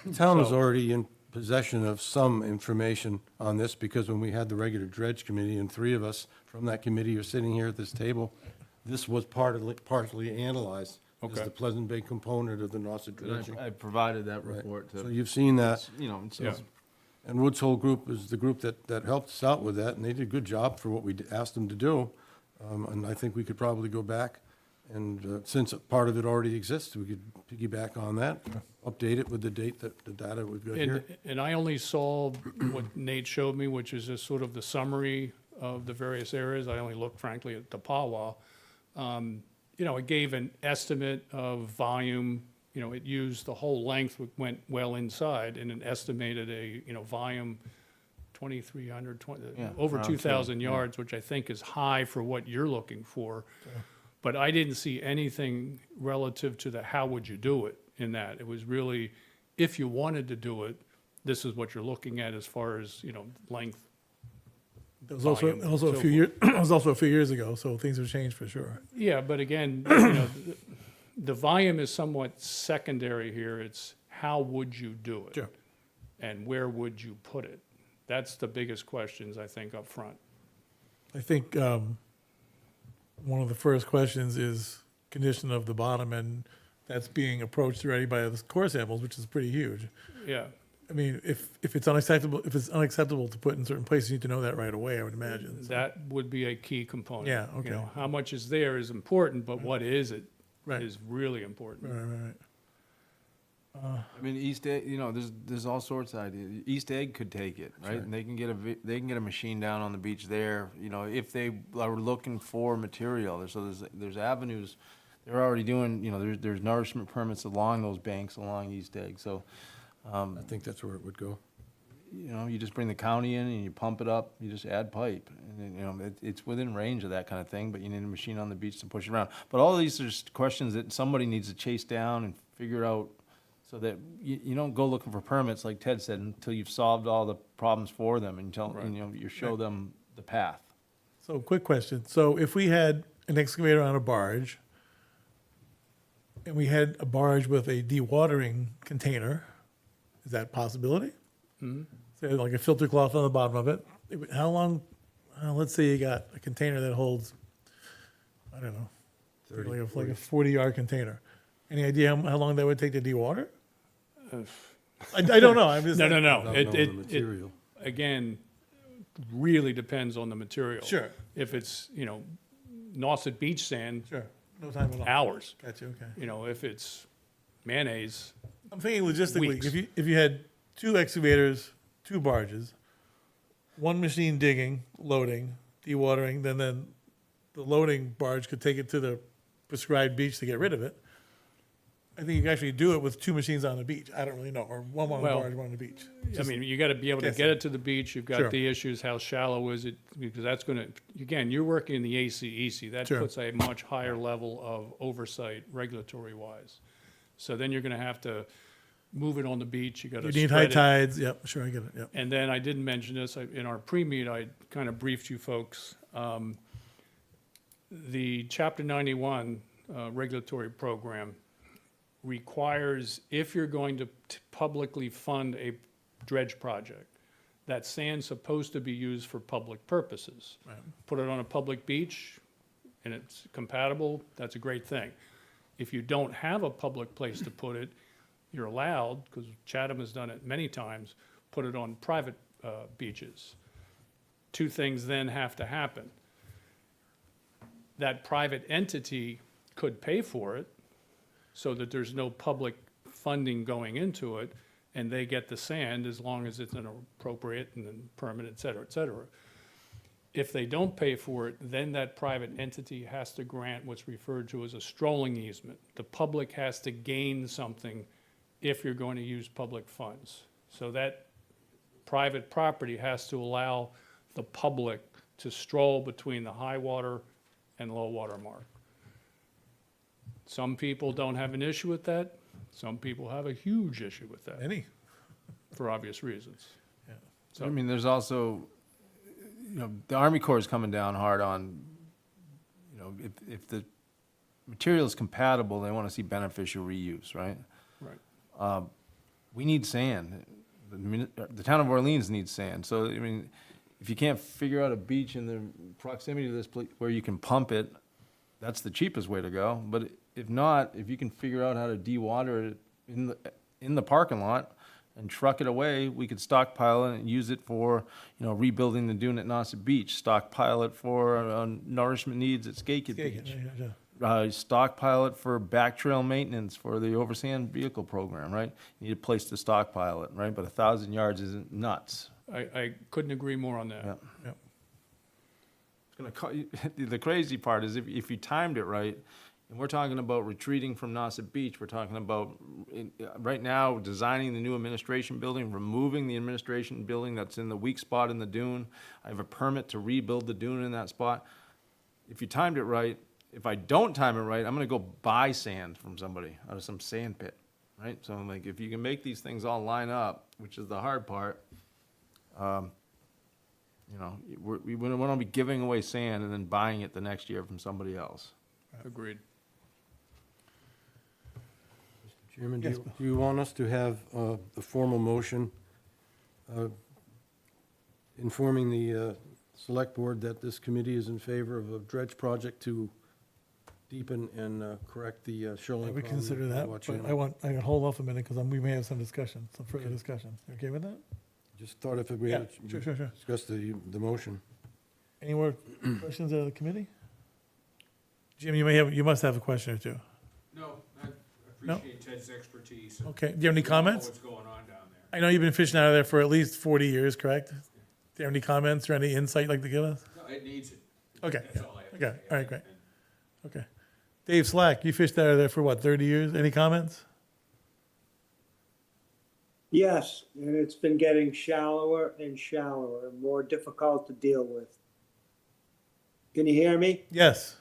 The town is So- already in possession of some information on this, because when we had the regular dredge committee, and three of us from that committee are sitting here at this table, this was partially analyzed as Okay. the Pleasant Bay component of the Nauset dredging. I provided that Right. report to. So you've seen that. Yeah. And Woods Hole Group is the group that helped us out with that, and they did a good job for what we asked them to do. And I think we could probably go back, and since part of it already exists, we could piggyback on that, update it with the data we've got here. And I only saw what Nate showed me, which is just sort of the summary of the various areas. I only looked frankly at the Pawa. It gave an estimate of volume, it used the whole length, went well inside, and it estimated volume 2,300, Yeah, over around 2,000 two, yeah. yards, which I think is high for what you're looking for. But I didn't see anything relative to the how would you do it in that. It was really, if you wanted to do it, this is what you're looking at as far as, length. It was also, Volume, also a so few years, it was also a few years ago, so things have changed for sure. Yeah, but again, the volume is somewhat secondary here. It's how would you do it? Sure. And where would you put it? That's the biggest questions, I think, up front. I think one of the first questions is condition of the bottom, and that's being approached already by the core samples, which is pretty huge. Yeah. I mean, if it's unacceptable to put in certain places, you need to know that right away, I would imagine. So- That would be a key component. Yeah, okay. How much is there is important, but what is it Right. is really important. Right. I mean, East Egg, there's all sorts of ideas. East Egg could take it, right? Sure. And they can get a machine down on the beach there, if they are looking for material. So there's avenues. They're already doing, there's nourishment permits along those banks along East Egg. So, I think that's where it would go. you just bring the county in and you pump it up, you just add pipe. And then, it's within range of that kind of thing, but you need a machine on the beach to push it around. But all of these are just questions that somebody needs to chase down and figure out, so that you don't go looking for permits, like Ted said, until you've solved all the problems for them, you show them the path. So, quick question. So, if we had an excavator on a barge, and we had a barge with a dewatering container, is that a possibility? Say, like a filter cloth on the bottom of it. How long? Let's say you got a container that holds, I don't know, 30, like a 40. 40-yard container. Any idea how long that would take to dewater? I don't know. I'm just No. Without knowing the It, material. again, really depends on the material. Sure. If it's, Nauset beach sand, Sure. No time at all. hours. Gotcha. Okay. If it's mayonnaise, I'm thinking logistically. Weeks. If you had two excavators, two barges, one machine digging, loading, dewatering, then the loading barge could take it to the prescribed beach to get rid of it. I think you can actually do it with 2 machines on the beach. I don't really know, or one on the Well, barge, one on the beach. I mean, you gotta be able to guessing. get it to the beach, you've Sure. got the issues, how shallow is it? Because that's gonna, again, you're working in the ACEC, that Sure. puts a much higher level of oversight regulatory wise. So then you're gonna have to move it on the beach, you gotta You need high spread it. tides, yep, sure, I get it, yep. And then I didn't mention this, in our pre-meet, I kind of briefed you folks. The Chapter 91 regulatory program requires, if you're going to publicly fund a dredge project, that sand's supposed to be used for public purposes. Right. Put it on a public beach and it's compatible, that's a great thing. If you don't have a public place to put it, you're allowed, because Chatham has done it many times, put it on private beaches. 2 things then have to happen. That private entity could pay for it so that there's no public funding going into it, and they get the sand as long as it's an appropriate and then permit, et cetera, et cetera. If they don't pay for it, then that private entity has to grant what's referred to as a strolling easement. The public has to gain something if you're going to use public funds. So that private property has to allow the public to stroll between the high water and low water mark. Some people don't have an issue with that. Some people have a huge issue with that, Any, for obvious reasons. So, I mean, there's also, the Army Corps is coming down hard on, if the material is compatible, they want to see beneficial reuse, right? Right. We need sand. The town of Orleans needs sand. So, I mean, if you can't figure out a beach in the proximity to this place where you can pump it, that's the cheapest way to go. But if not, if you can figure out how to de-water it in the parking lot and truck it away, we could stockpile it and use it for, rebuilding the dune at Nauset Beach, stockpile it for nourishment needs at Skakit Beach. Stockpile it for back trail maintenance for the oversand vehicle program, right? You need a place to stockpile it, right? But 1,000 yards isn't nuts. I couldn't agree more on that. Yeah. yep. It's gonna the crazy part is if you timed it right, and we're talking about retreating from Nauset Beach, we're talking about, right now, designing the new administration building, removing the administration building that's in the weak spot in the dune. I have a permit to rebuild the dune in that spot. If you timed it right, if I don't time it right, I'm gonna go buy sand from somebody out of some sand pit, right? So I'm like, if you can make these things all line up, which is the hard part, we wouldn't want to be giving away sand and then buying it the next year from somebody else. Agreed. Chairman, Yes, do you want us to have the formal motion informing the select board that this committee is in favor of a dredge project to deepen and correct the shoreline? We consider that, Watch but channel? I can hold off a minute, because we may have some discussion, some further discussion. You okay with that? Just thought if we had Yeah, sure. discuss the motion. Any more questions out of the committee? Jim, you must have a question or two. No, I No? appreciate Ted's expertise. Okay, do you have any comments? What's going on down there? I know you've been fishing out of there for at least 40 years, correct? Do you have any comments or any insight you'd like to give us? No, it needs it. Okay, That's all I have to okay, say. all right, great. Okay. Dave Slack, you fished out of there for what, 30 years? Any comments? Yes, and it's been getting shallower and shallower, and more difficult to deal with. Can you hear me? Yes.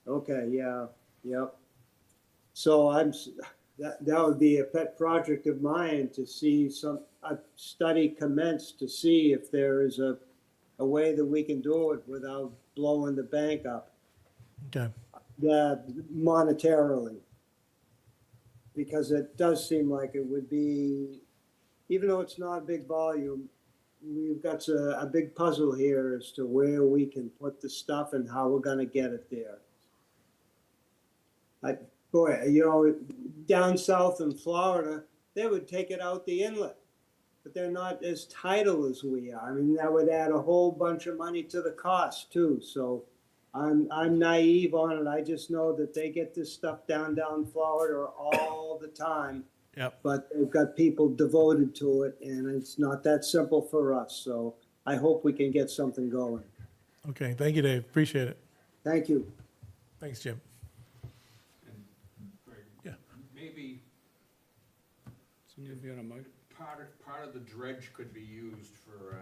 Okay, yeah, yep. So that would be a pet project of mine, to see a study commence to see if there is a way that we can do it without blowing the bank up, Okay. monetarily. Because it does seem like it would be, even though it's not a big volume, we've got a big puzzle here as to where we can put the stuff and how we're gonna get it there. Down south in Florida, they would take it out the inlet, but they're not as tidal as we are. I mean, that would add a whole bunch of money to the cost too. So I'm naive on it. I just know that they get this stuff down Florida all the time. Yep. But they've got people devoted to it, and it's not that simple for us. So I hope we can get something going. Okay, thank you, Dave. Appreciate it. Thank you. Thanks, Jim. Yeah. Maybe So you need to be on a mic. part of the dredge could be used for,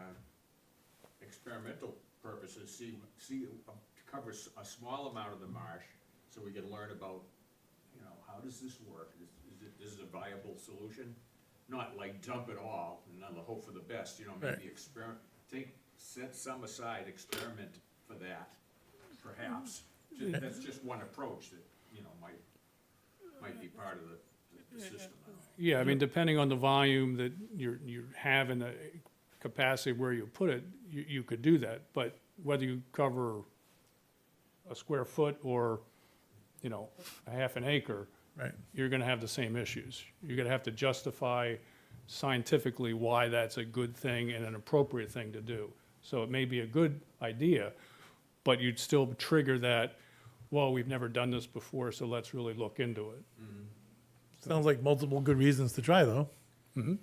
experimental purposes, to cover a small amount of the marsh, so we can learn about, how does this work? Is it a viable solution? Not like dump it all and then hope for the best, Right. maybe set some aside, experiment for that, perhaps. That's just one approach that, might be part of the system. Yeah, I mean, depending on the volume that you have and the capacity where you put it, you could do that. But whether you cover a square foot or, a half an acre, Right. you're gonna have the same issues. You're gonna have to justify scientifically why that's a good thing and an appropriate thing to do. So it may be a good idea, but you'd still trigger that, well, we've never done this before, so let's really look into it. Sounds like multiple good reasons to try, though. Mm-hmm.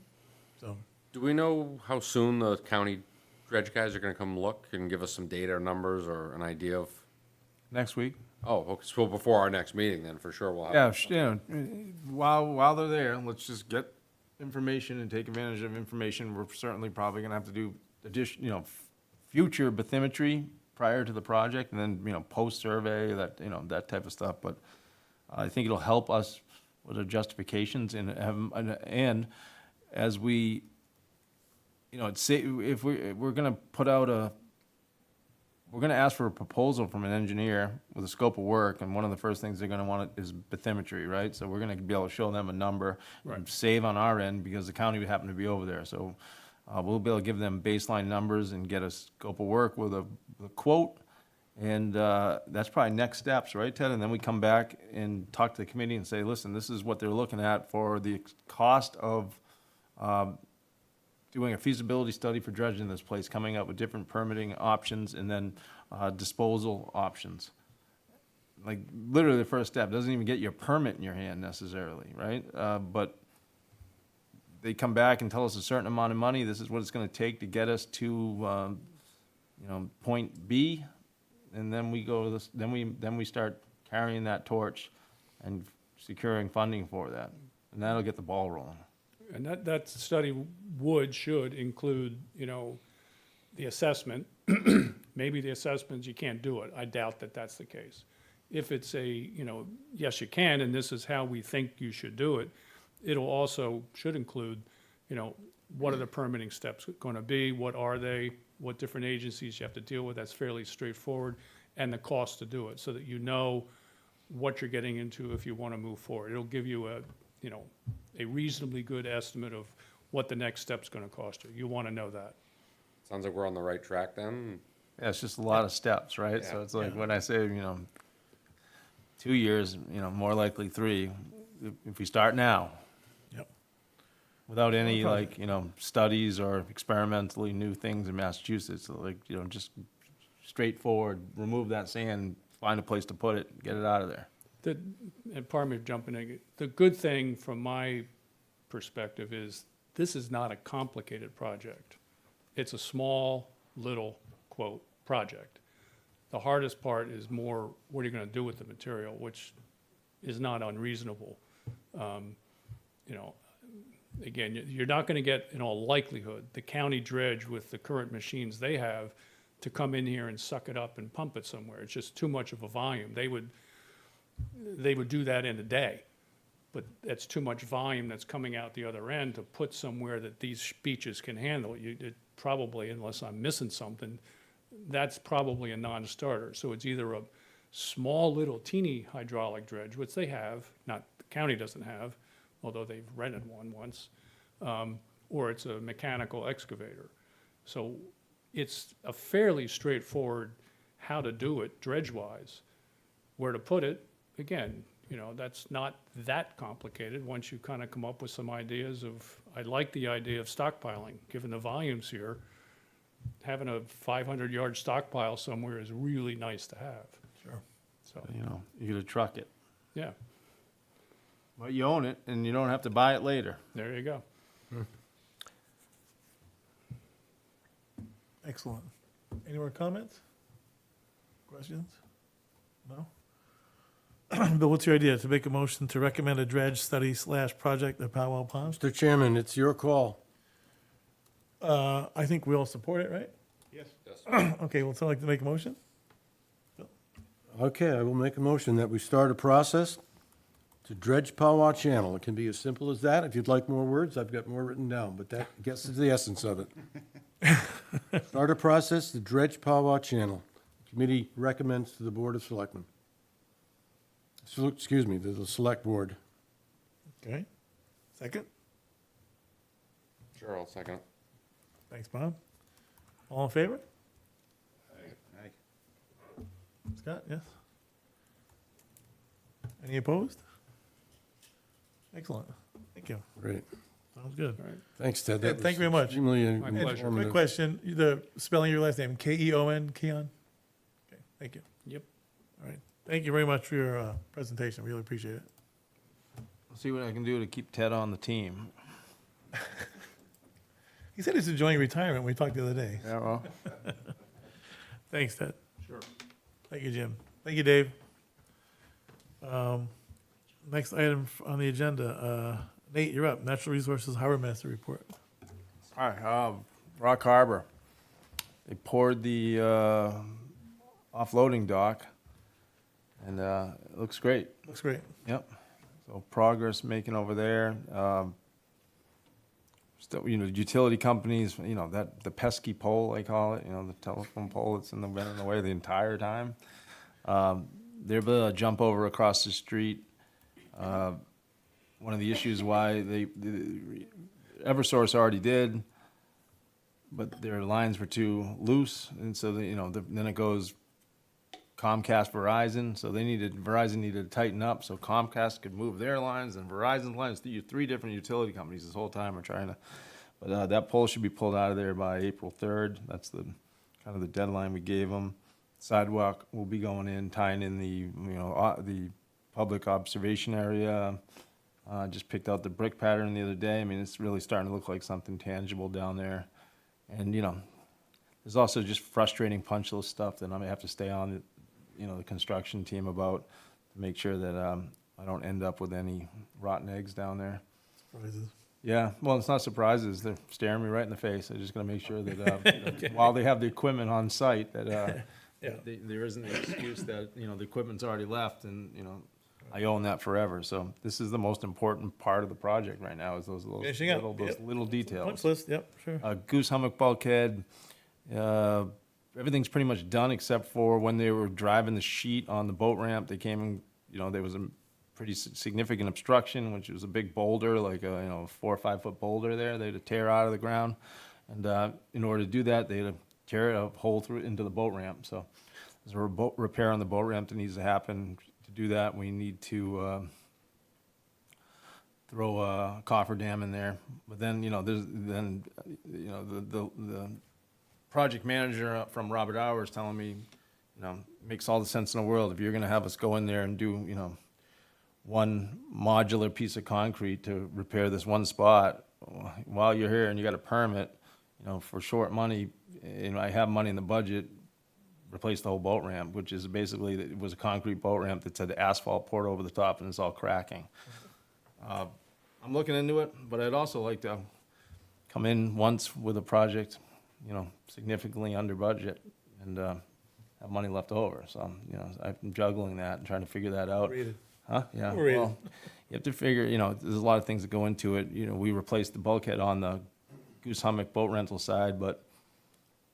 So, Do we know how soon the county dredge guys are gonna come look and give us some data or numbers or an idea of? Next week? Oh, okay, so before our next meeting, then for sure we'll have. While they're there, let's just get information and take advantage of information. We're certainly probably gonna have to do future bathymetry prior to the project, and then, post-survey, that type of stuff. But I think it'll help us with the justifications and as we, if we're gonna put out we're gonna ask for a proposal from an engineer with a scope of work, and one of the first things they're gonna want is bathymetry, right? So we're gonna be able to show them a number and save on our end, because the county would happen to be over there. So we'll be able to give them baseline numbers and get a scope of work with a quote. And that's probably next steps, right, Ted? And then we come back and talk to the committee and say, listen, this is what they're looking at for the cost of doing a feasibility study for dredging this place, coming up with different permitting options, and then disposal options. Like, literally, the first step doesn't even get your permit in your hand necessarily, right? But they come back and tell us a certain amount of money, this is what it's gonna take to get us to, point B, and then we go to this, then we start carrying that torch and securing funding for that, and that'll get the ball rolling. And that study should include, the assessment. Maybe the assessments, you can't do it. I doubt that that's the case. If it's yes, you can, and this is how we think you should do it, should include, what are the permitting steps gonna be? What are they? What different agencies you have to deal with? That's fairly straightforward, and the cost to do it, so that you know what you're getting into if you wanna move forward. It'll give you a reasonably good estimate of what the next step's gonna cost you. You wanna know that. Sounds like we're on the right track then. Yeah, it's just a lot of steps, right? So Yeah. it's like, when I say, 2 years, more likely 3, if we start now. Yep. Without any, No like, studies or experimentally new things in Massachusetts, like, just straightforward, remove that sand, find a place to put it, get it out of there. And pardon me for jumping in, the good thing from my perspective is, this is not a complicated project. It's a small, little, quote, project. The hardest part is more, what are you gonna do with the material, which is not unreasonable. Again, you're not gonna get, in all likelihood, the county dredge with the current machines they have to come in here and suck it up and pump it somewhere. It's just too much of a volume. They would do that in a day, but that's too much volume that's coming out the other end to put somewhere that these beaches can handle. It probably, unless I'm missing something, that's probably a non-starter. So it's either a small little teeny hydraulic dredge, which they have, not, the county doesn't have, although they've rented one once, or it's a mechanical excavator. So it's a fairly straightforward how to do it dredge-wise. Where to put it, again, that's not that complicated once you kind of come up with some ideas of, I like the idea of stockpiling, given the volumes here. Having a 500-yard stockpile somewhere is really nice to have. Sure. So, You gotta truck it. yeah, But you own it, and you don't have to buy it later. there you go. excellent. Any more comments? Questions? No? Bill, what's your idea? To make a motion to recommend a dredge study / project at Powell Pond? Mr. Chairman, it's your call. I think we all support it, right? Yes. Okay, well, someone like to make a motion? Okay, I will make a motion that we start a process to dredge Powwow Channel. It can be as simple as that. If you'd like more words, I've got more written down, but that gets to the essence of it. Start a process to dredge Powwow Channel. The committee recommends to the Board of Selectmen. Excuse me, to the Select Board. Okay. Second? Sure, I'll second it. Thanks, Bob. All in favor? Scott, yes? Any opposed? Excellent. Thank you. Great. Sounds good. Thanks, Ted. Yeah, That thank you was very much. extremely My pleasure. Quick informative. question, the spelling of your last name, Keon, Keon? Okay, thank you. Yep. All right. Thank you very much for your presentation. Really appreciate it. I'll see what I can do to keep Ted on the team. He said he's enjoying retirement when we talked the other day. Yeah, well. Thanks, Ted. Sure. Thank you, Jim. Thank you, Dave. Next item on the agenda, Nate, you're up. Natural Resources Harbor Master Report. Hi, Rock Harbor. They poured the offloading dock, and it looks great. Looks great. Yep. So progress making over there. Still, utility companies, that the pesky pole, they call it, the telephone pole that's been in the way the entire time. They're able to jump over across the street. One of the issues why Eversource already did, but their lines were too loose, and so then it goes Comcast, Verizon. So Verizon needed to tighten up so Comcast could move their lines and Verizon's lines. Three different utility companies this whole time are trying to. But that pole should be pulled out of there by April 3rd. That's the kind of the deadline we gave them. Sidewalk will be going in, tying in the public observation area. Just picked out the brick pattern the other day. I mean, it's really starting to look like something tangible down there. And, there's also just frustrating punch list stuff that I may have to stay on, the construction team about to make sure that I don't end up with any rotten eggs down there. Surprises. Yeah, well, it's not surprises. They're staring me right in the face. I'm just going to make sure that while they have the equipment on site, that Yeah. there isn't an excuse that, the equipment's already left and, I own that forever. So this is the most important part of the project right now is those Finishing up. those Yep. little details. Punch list, yep, sure. Goose hummock bulkhead, everything's pretty much done except for when they were driving the sheet on the boat ramp, they came and, there was a pretty significant obstruction, which was a big boulder, like a 4 or 5 foot boulder there. They had to tear out of the ground. And in order to do that, they had to tear a hole through into the boat ramp. So there's a repair on the boat ramp that needs to happen. To do that, we need to throw a cofferdam in there. But then, the project manager from Robert Hour is telling me, makes all the sense in the world. If you're going to have us go in there and do, one modular piece of concrete to repair this one spot, while you're here and you got a permit, for short money, I have money in the budget, replace the whole boat ramp, which is basically, it was a concrete boat ramp that said asphalt poured over the top and it's all cracking. I'm looking into it, but I'd also like to come in once with a project, significantly under budget and have money left over. So, I'm juggling that and trying to figure that out. Rated. Huh? Yeah. Rated. Well, you have to figure, there's a lot of things that go into it. We replaced the bulkhead on the Goose Hummock boat rental side, but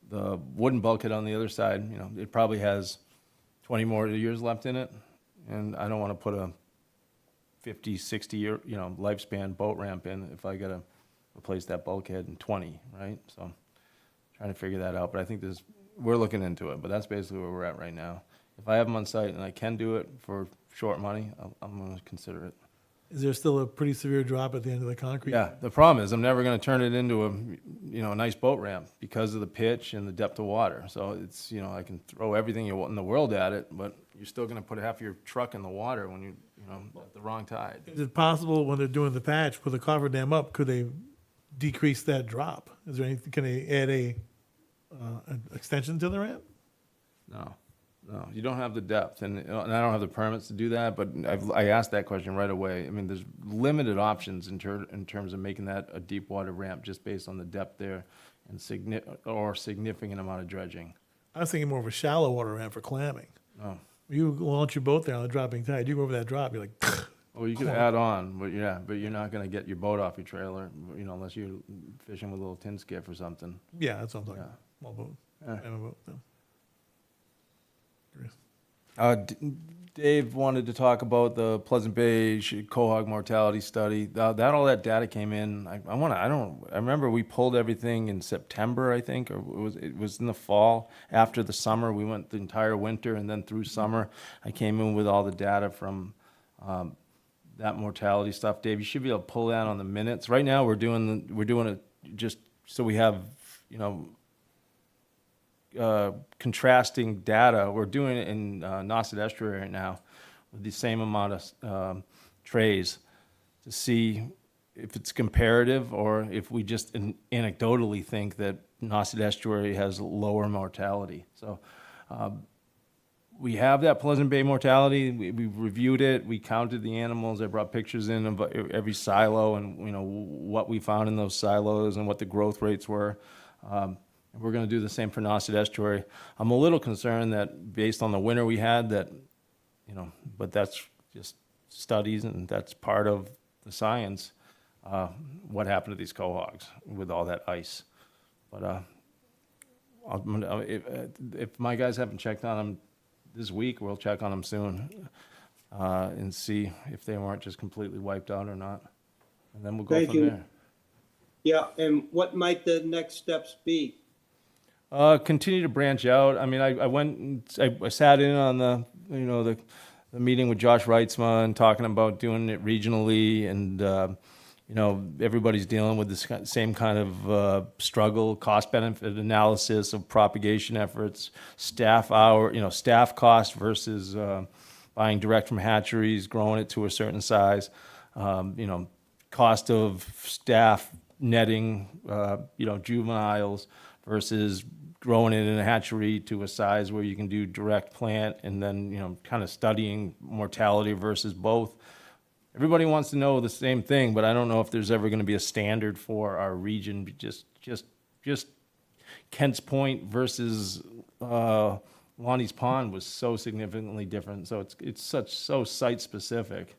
the wooden bulkhead on the other side, it probably has 20 more years left in it. And I don't want to put a 50, 60 year, lifespan boat ramp in if I got to replace that bulkhead in 20, right? So trying to figure that out. But I think we're looking into it, but that's basically where we're at right now. If I have them on site and I can do it for short money, I'm going to consider it. Is there still a pretty severe drop at the end of the concrete? Yeah, the problem is I'm never going to turn it into a nice boat ramp because of the pitch and the depth of water. So it's, I can throw everything you want in the world at it, but you're still going to put half your truck in the water when at the wrong tide. Is it possible when they're doing the patch, put the cofferdam up, could they decrease that drop? Is there anything, can they add an extension to the ramp? No. No, you don't have the depth, and I don't have the permits to do that, but I asked that question right away. I mean, there's limited options in terms of making that a deep water ramp, just based on the depth there and significant amount of dredging. I was thinking more of a shallow water ramp for clamming. Oh, You launch your boat there on a dropping tide, you go over that drop, you're like, well, you could add on, but yeah, but you're not gonna get your boat off your trailer, unless you're fishing with a little tin skiff or something. yeah, that's what I'm talking Yeah. about. Small boat, Yeah. family boat, no. Curious. Dave wanted to talk about the Pleasant Bay quahog mortality study. All that data came in. I remember we pulled everything in September, I think, or it was in the fall after the summer. We went the entire winter and then through summer. I came in with all the data from that mortality stuff. Dave, you should be able to pull that on the minutes. Right now, we're doing it just so we have, contrasting data. We're doing it in Nauset Estuary right now with the same amount of trays to see if it's comparative or if we just anecdotally think that Nauset Estuary has lower mortality. So we have that Pleasant Bay mortality. We reviewed it. We counted the animals. I brought pictures in of every silo and what we found in those silos and what the growth rates were. We're going to do the same for Nauset Estuary. I'm a little concerned that based on the winter we had that, but that's just studies and that's part of the science, what happened to these quahogs with all that ice. But if my guys haven't checked on them this week, we'll check on them soon and see if they weren't just completely wiped out or not. And then we'll go Thank from you. there. Yeah, and what might the next steps be? Continue to branch out. I mean, I went and I sat in on the meeting with Josh Reitzma and talking about doing it regionally, and everybody's dealing with this same kind of struggle, cost benefit analysis of propagation efforts, staff cost versus buying direct from hatcheries, growing it to a certain size, cost of staff netting, juveniles versus growing it in a hatchery to a size where you can do direct plant, and then, kind of studying mortality versus both. Everybody wants to know the same thing, but I don't know if there's ever going to be a standard for our region. Just Kent's Point versus Lonnie's Pond was so significantly different. So it's so site specific.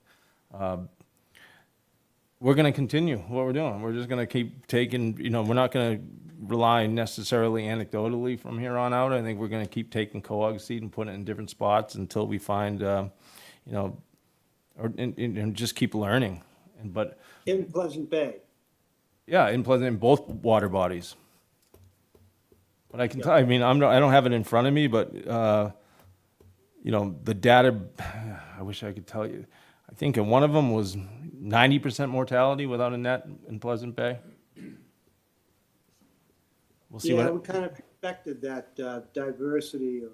We're going to continue what we're doing. We're just going to keep taking, we're not going to rely necessarily anecdotally from here on out. I think we're going to keep taking quahog seed and putting it in different spots until we find, and just keep learning. But In Pleasant Bay? yeah, in both water bodies. But I can tell, I don't have it in front of me, but, the data, I wish I could tell you. I think in one of them was 90% mortality without a net in Pleasant Bay. We'll see Yeah, what. we kind of expected that diversity of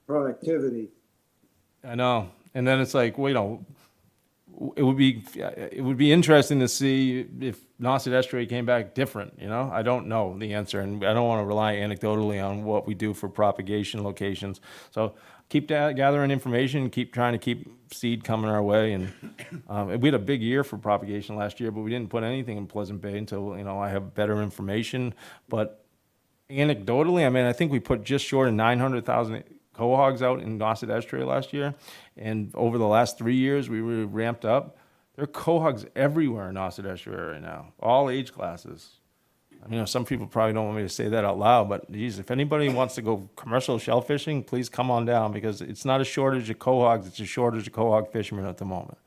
productivity. I know. And then it's like, it would be interesting to see if Nauset Estuary came back different, I don't know the answer, and I don't want to rely anecdotally on what we do for propagation locations. So keep gathering information, keep trying to keep seed coming our way. And we had a big year for propagation last year, but we didn't put anything in Pleasant Bay until, I have better information. But anecdotally, I think we put just short of 900,000 quahogs out in Nauset Estuary last year. And over the last 3 years, we were ramped up. There are quahogs everywhere in Nauset Estuary right now, all age classes. Some people probably don't want me to say that out loud, but geez, if anybody wants to go commercial shell fishing, please come on down, because it's not a shortage of quahogs, it's a shortage of quahog fishermen at the moment.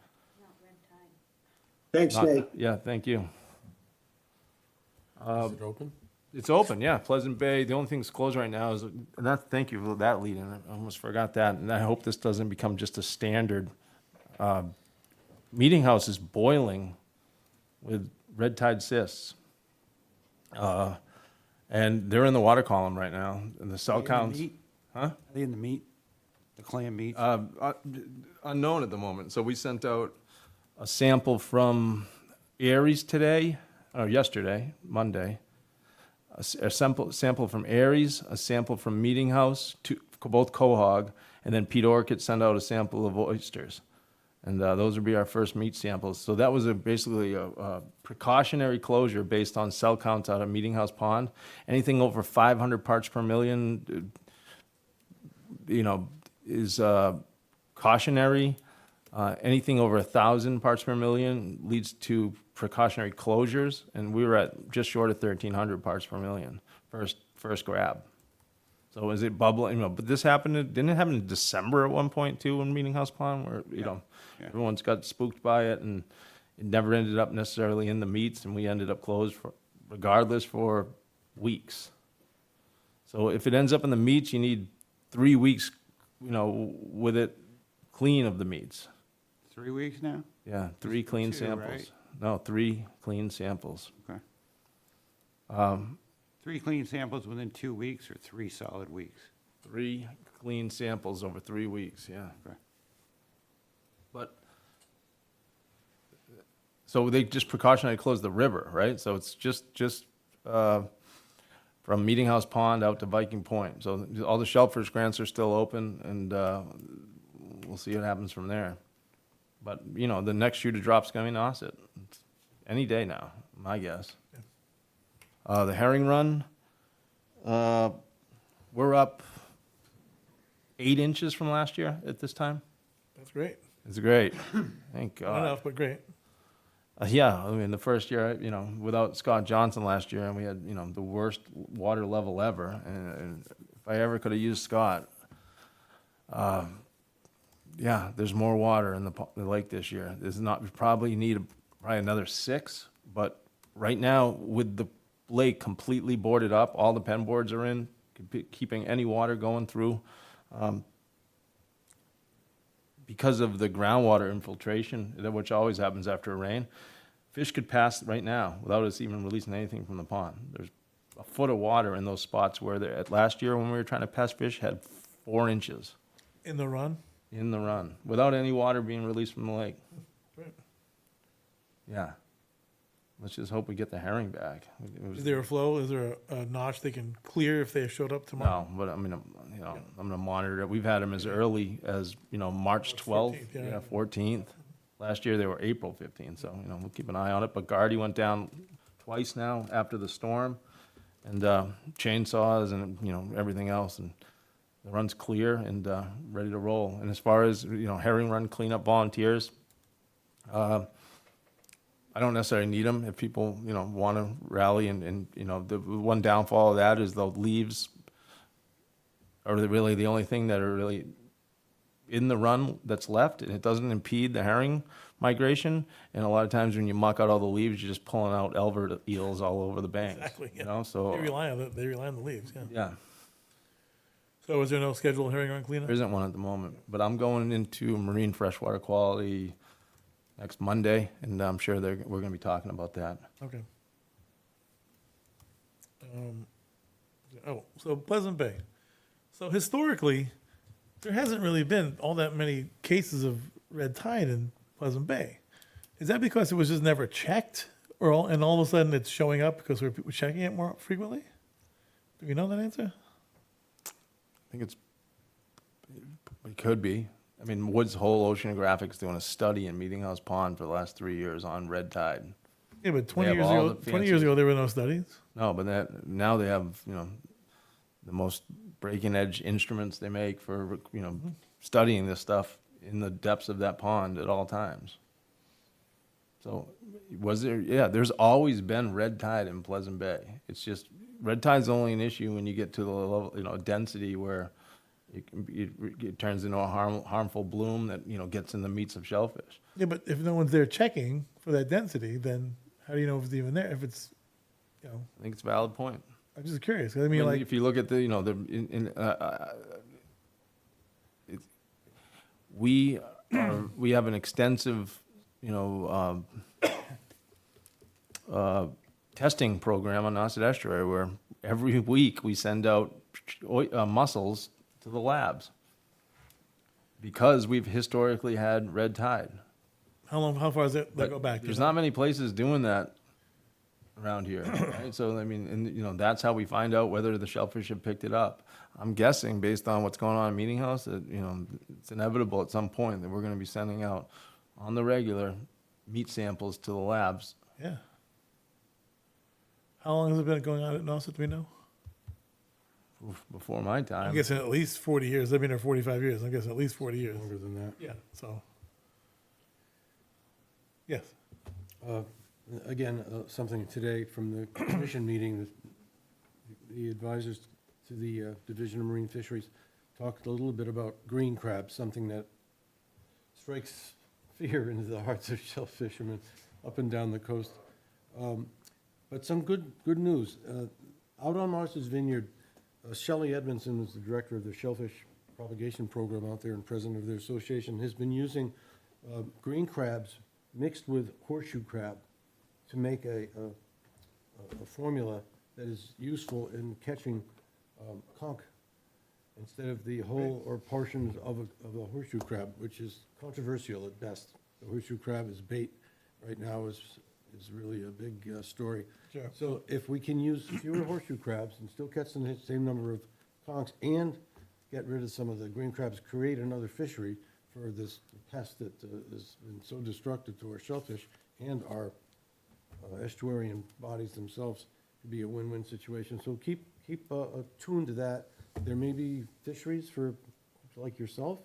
Thanks, Nate. Yeah, thank you. Is it open? It's open, yeah. Pleasant Bay, the only thing that's closed right now is, and that, thank you for that lead in. I almost forgot that. And I hope this doesn't become just a standard. Meeting House is boiling with red tide cysts. And they're in the water column right now, and the cell counts. Huh? Are they in the meat? The clam meat? Unknown at the moment. So we sent out a sample from Aries yesterday, Monday. A sample from Aries, a sample from Meeting House, 2 both quahog, and then Pete Orchid sent out a sample of oysters. And those would be our first meat samples. So that was basically a precautionary closure based on cell counts out of Meeting House Pond. Anything over 500 parts per million, is cautionary. Anything over 1,000 parts per million leads to precautionary closures, and we were at just short of 1,300 parts per million first grab. So is it bubbling? But this didn't it happen in December at one point too in Meeting House Pond, where Yeah. everyone's got spooked by it, and it never ended up necessarily in the meats, and we ended up closed regardless for weeks. So if it ends up in the meats, you need 3 weeks, with it clean of the meats. 3 weeks now? Yeah, 3 clean Two, samples. right? No, 3 clean samples. Okay. Um, 3 clean samples within 2 weeks or 3 solid weeks? 3 clean samples over 3 weeks, yeah. Okay. But, so they just precautionary closed the river, right? So it's just from Meeting House Pond out to Viking Point. So all the shellfish grants are still open, and we'll see what happens from there. But, the next shoe to drop's gonna be Nauset. It's any day now, my guess. The herring run, we're up 8 inches from last year at this time. That's great. It's great. Thank Not God. enough, but great. Yeah, I mean, the first year, without Scott Johnson last year, and we had, the worst water level ever. And if I ever could have used Scott, yeah, there's more water in the lake this year. There's not, we probably need another 6, but right now, with the lake completely boarded up, all the pen boards are in, keeping any water going through. Because of the groundwater infiltration, which always happens after a rain, fish could pass right now without us even releasing anything from the pond. There's a foot of water in those spots where last year when we were trying to pass fish had 4 inches In the run? in the run without any water being released from the lake. Great. Yeah. Let's just hope we get the herring back. It was- Is there a flow? Is there a notch they can clear if they showed up tomorrow? No, but I mean, I'm gonna monitor it. We've had them as early as, March 12th, 14th, yeah. 14th. Last year, they were April 15th, so, we'll keep an eye on it. But Gardy went down twice now after the storm, and chainsaws and, everything else, and the run's clear and ready to roll. And as far as, herring run cleanup volunteers, I don't necessarily need them if people, want to rally, and, the one downfall of that is the leaves are really the only thing that are really in the run that's left, and it doesn't impede the herring migration. And a lot of times when you muck out all the leaves, you're just pulling out elver eels all over the banks. Exactly, yeah. You know, so, They rely on the leaves, yeah. yeah, So is there no scheduled herring run cleanup? there isn't one at the moment, but I'm going into marine freshwater quality next Monday, and I'm sure we're gonna be talking about that. Okay. So Pleasant Bay. So historically, there hasn't really been all that many cases of red tide in Pleasant Bay. Is that because it was just never checked, and all of a sudden it's showing up because we're checking it more frequently? Do we know that answer? I think it could be. I mean, Woods Hole Oceanographics doing a study in Meeting House Pond for the last 3 years on red tide. Yeah, but 20 have years all ago, the 20 years fancy- ago there were no studies. No, but now they have, the most breaking edge instruments they make for, studying this stuff in the depths of that pond at all times. So there's always been red tide in Pleasant Bay. It's just, red tide's only an issue when you get to the level, density where it turns into a harmful bloom that, gets in the meats of shellfish. Yeah, but if no one's there checking for that density, then how do you know if it's even there? If it's, I think it's a valid point. I'm just curious. 'Cause I mean, like, If you look at the, we have an extensive, testing program on Nauset Estuary where every week we send out mussels to the labs because we've historically had red tide. how far does that go back? There's not many places doing that around here, right? So, I mean, and, you know, that's how we find out whether the shellfish have picked it up. I'm guessing, based on what's going on in Meeting House, that, you know, it's inevitable at some point that we're gonna be sending out on the regular meat samples to the labs. Yeah. How long has it been going on at Nauset, do we know? Before my I'm time. guessing at least 40 years. I've been here 45 years. I'm guessing at least 40 years. Longer than that. Yeah, so. Yes. Again, something today from the commission meeting, the advisors to the Division of Marine Fisheries talked a little bit about green crabs, something that strikes fear into the hearts of shell fishermen up and down the coast. But some good news. Out on Martha's Vineyard, Shelley Edmondson is the director of the Shellfish Propagation Program out there and president of their association, has been using green crabs mixed with horseshoe crab to make a formula that is useful in catching conch instead of the whole or portions of a horseshoe crab, which is controversial at best. The horseshoe crab as bait right now is really a big story. Sure. So if we can use fewer horseshoe crabs and still catch the same number of conchs and get rid of some of the green crabs, create another fishery for this pest that has been so destructive to our shellfish and our estuarine bodies themselves, could be a win-win situation. So keep attuned to that. There may be fisheries for like yourself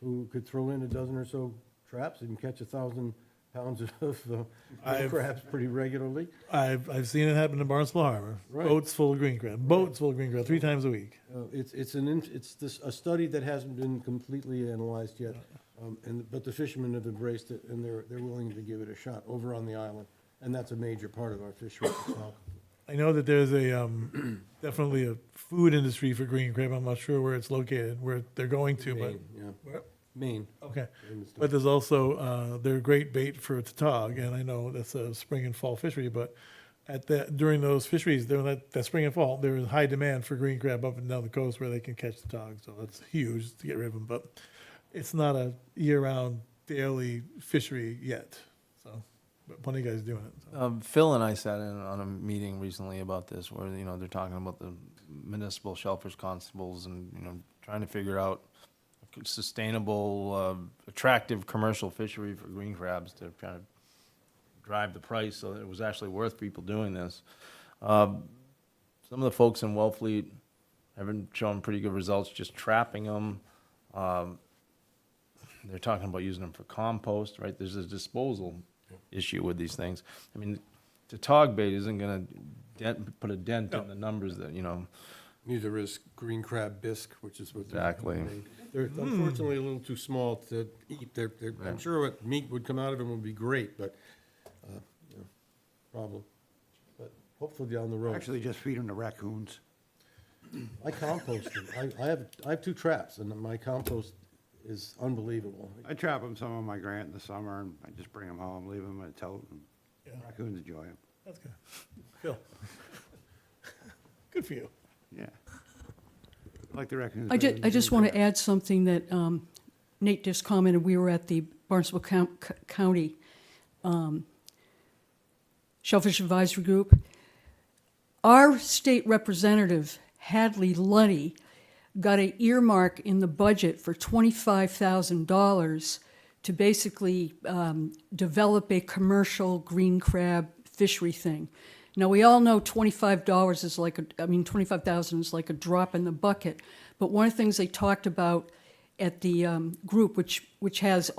who could throw in a dozen or so traps and catch 1,000 pounds of green crabs pretty regularly. I've seen it happen in Barnstable Harbor. Right. Boats full of green crab. Boats full of green crab 3 times a week. It's a study that hasn't been completely analyzed yet, but the fishermen have embraced it and they're willing to give it a shot over on the island, and that's a major part of our fishery itself. I know that there's a definitely a food industry for green crab. I'm not sure where it's located, where they're going to, but Maine, yeah. Where? Maine. Okay. Maine is But there's also they're great bait for tautog, and I know that's a spring and fall fishery. But during those fisheries, during that spring and fall, there is high demand for green crab up and down the coast where they can catch the tog. So that's huge to get rid of them. But it's not a year-round daily fishery yet. So, but plenty of guys doing it. So. Phil and I sat in on a meeting recently about this, where, you know, they're talking about the municipal shellfish constables and, you know, trying to figure out a sustainable, attractive commercial fishery for green crabs to kind of drive the price so that it was actually worth people doing this. Some of the folks in Wellfleet have been showing pretty good results just trapping them. They're talking about using them for compost, right? There's a disposal issue with these things. I mean, the tog bait isn't going to put a dent in the numbers that, you know. Neither is green crab bisque, which is what Exactly. they're unfortunately a little too small to eat. I'm Right. sure what meat would come out of them would be great, but you know, problem. But hopefully down the road. Actually, just feed them to raccoons. I compost them. I have 2 traps, and my compost is unbelievable. I trap them some on my grant in the summer, and I just bring them home, leave them in a tote, and raccoons enjoy them. That's good. Phil. Good for you. Yeah. I like the raccoons. I better than I just green want to crabs. add something that Nate just commented. We were at the Barnstable County Shellfish Advisory Group. Our state representative, Hadley Luddy, got an earmark in the budget for $25,000 to basically develop a commercial green crab fishery thing. Now, we all know $25 is $25,000 is like a drop in the bucket. But one of the things they talked about at the group, which has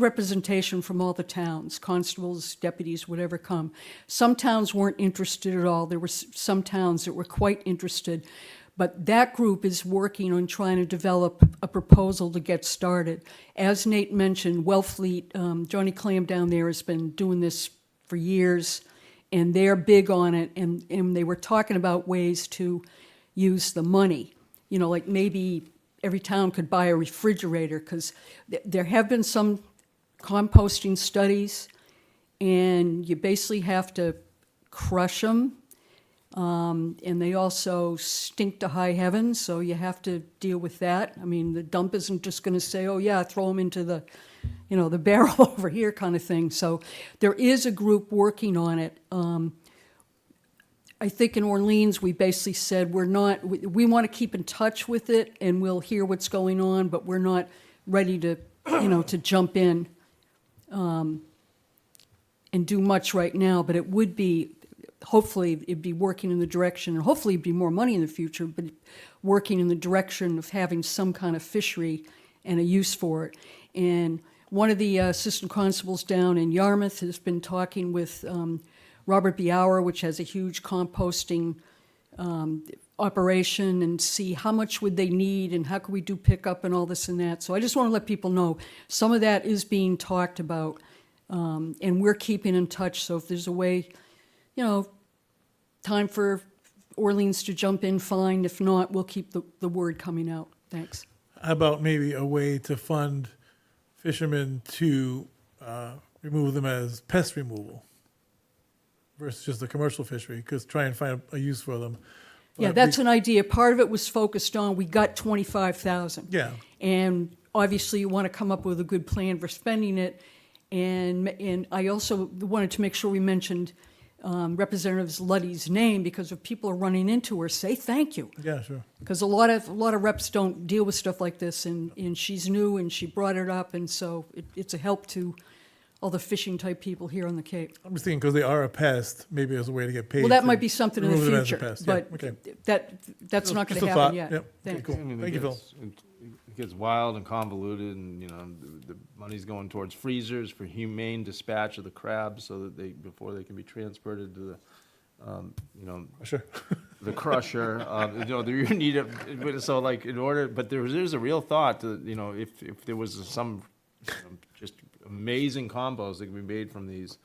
representation from all the towns, constables, deputies, whatever come. Some towns weren't interested at all. There were some towns that were quite interested. But that group is working on trying to develop a proposal to get started. As Nate mentioned, Wellfleet, Johnny Clam down there has been doing this for years, and they're big on it, and they were talking about ways to use the money. You know, like maybe every town could buy a refrigerator, because there have been some composting studies, and you basically have to crush them. And they also stink to high heaven, so you have to deal with that. I mean, the dump isn't just going to say, oh, yeah, throw them into the barrel over here kind of thing. So there is a group working on it. I think in Orleans, we basically said we want to keep in touch with it and we'll hear what's going on, but we're not ready to, to jump in and do much right now. But it would be, hopefully, it'd be working in the direction, and hopefully it'd be more money in the future, but working in the direction of having some kind of fishery and a use for it. And one of the assistant constables down in Yarmouth has been talking with Robert Biauer, which has a huge composting operation, and see how much would they need and how could we do pickup and all this and that. So I just want to let people know some of that is being talked about, and we're keeping in touch. So if there's a way, time for Orleans to jump in, fine. If not, we'll keep the word coming out. Thanks. How about maybe a way to fund fishermen to remove them as pest removal versus just a commercial fishery, because try and find a use for them. Yeah, that's an idea. Part of it was focused on, we got 25,000. Yeah. And obviously you want to come up with a good plan for spending it. And I also wanted to make sure we mentioned Representative Luddy's name, because if people are running into her, say thank you. Yeah, sure. Because a lot of reps don't deal with stuff like this, and she's new and she brought it up, and so it's a help to all the fishing type people here on the Cape. I'm just thinking because they are a pest, maybe as a way to get paid. Well, that to might be something in the remove them as a future, pest. Yeah, but okay. that's not going Just to a happen thought. yet. Yep. Okay, Thanks. cool. I mean, Thank you, Phil. It gets wild and convoluted, and, the money's going towards freezers for humane dispatch of the crabs so that before they can be transported to the, Sure. the crusher. You need it, so like in order, but there's a real thought that, if there was some just amazing combos that could be made from these,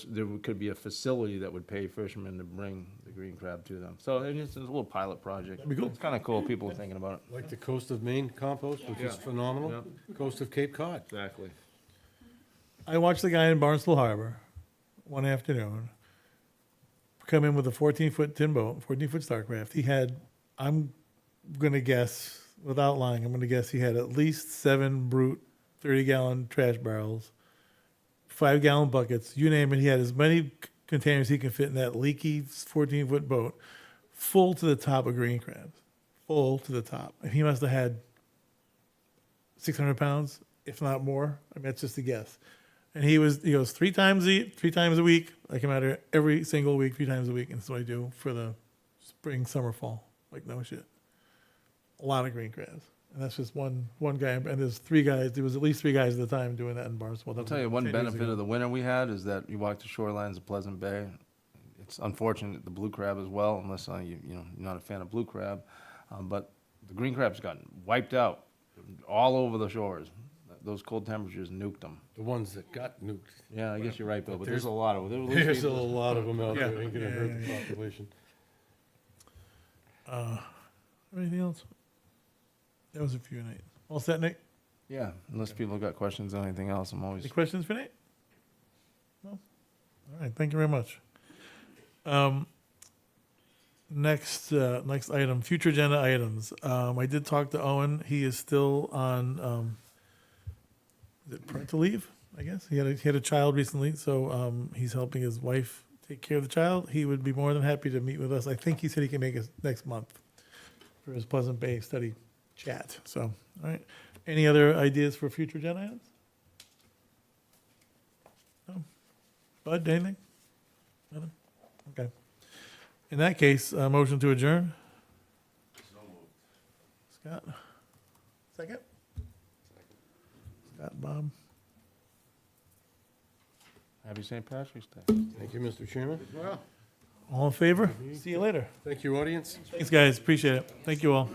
there could be a facility that would pay fishermen to bring the green crab to them. So it's a little pilot project. That'd be cool. It's kind of cool, people are thinking about it. Like the Coast of Maine compost, which is phenomenal. Coast of Cape Cod. Exactly. I watched the guy in Barnstable Harbor one afternoon come in with a 14-foot tin boat, 14-foot Starcraft. He had, I'm going to guess, without lying, I'm going to guess he had at least 7 brute 30-gallon trash barrels, 5-gallon buckets, you name it. He had as many containers he can fit in that leaky 14-foot boat, full to the top of green crabs, full to the top. And he must have had 600 pounds, if not more. I mean, that's just a guess. And he goes 3 times a week. I come out here every single week, 3 times a week, and that's what I do for the spring, summer, fall. Like, no shit. A lot of green crabs. And that's just one guy. And there's 3 guys. There was at least 3 guys at the time doing that in Barnstable. I'll tell you, one benefit of the winter we had is that you walk the shorelines of Pleasant Bay. It's unfortunate, the blue crab as well, unless you're not a fan of blue crab. But the green crab's gotten wiped out all over the shores. Those cold temperatures nuked them. The ones that got nuked. Yeah, I guess you're right, Bill, but there's a lot of them. There's a lot of them out Yeah. there. Ain't gonna hurt the population. Anything else? That was a few, Nate. All set, Nate? Yeah, unless people got questions on anything else, I'm always. Any questions for Nate? No? All right, thank you very much. Next item, future agenda items. I did talk to Owen. He is still on, is it parental leave, I guess? He had a child recently, so he's helping his wife take care of the child. He would be more than happy to meet with us. I think he said he can make it next month for his Pleasant Bay study chat. So, all right. Any other ideas for future agenda items? No? Bud, anything? Nothing? Okay. In that case, motion to adjourn? Scott? Second? Scott, Bob? Happy St. Patrick's Day. Thank you, Mr. Chairman. All in favor? See you later. Thank you, audience. Thanks, guys. Appreciate it. Thank you all.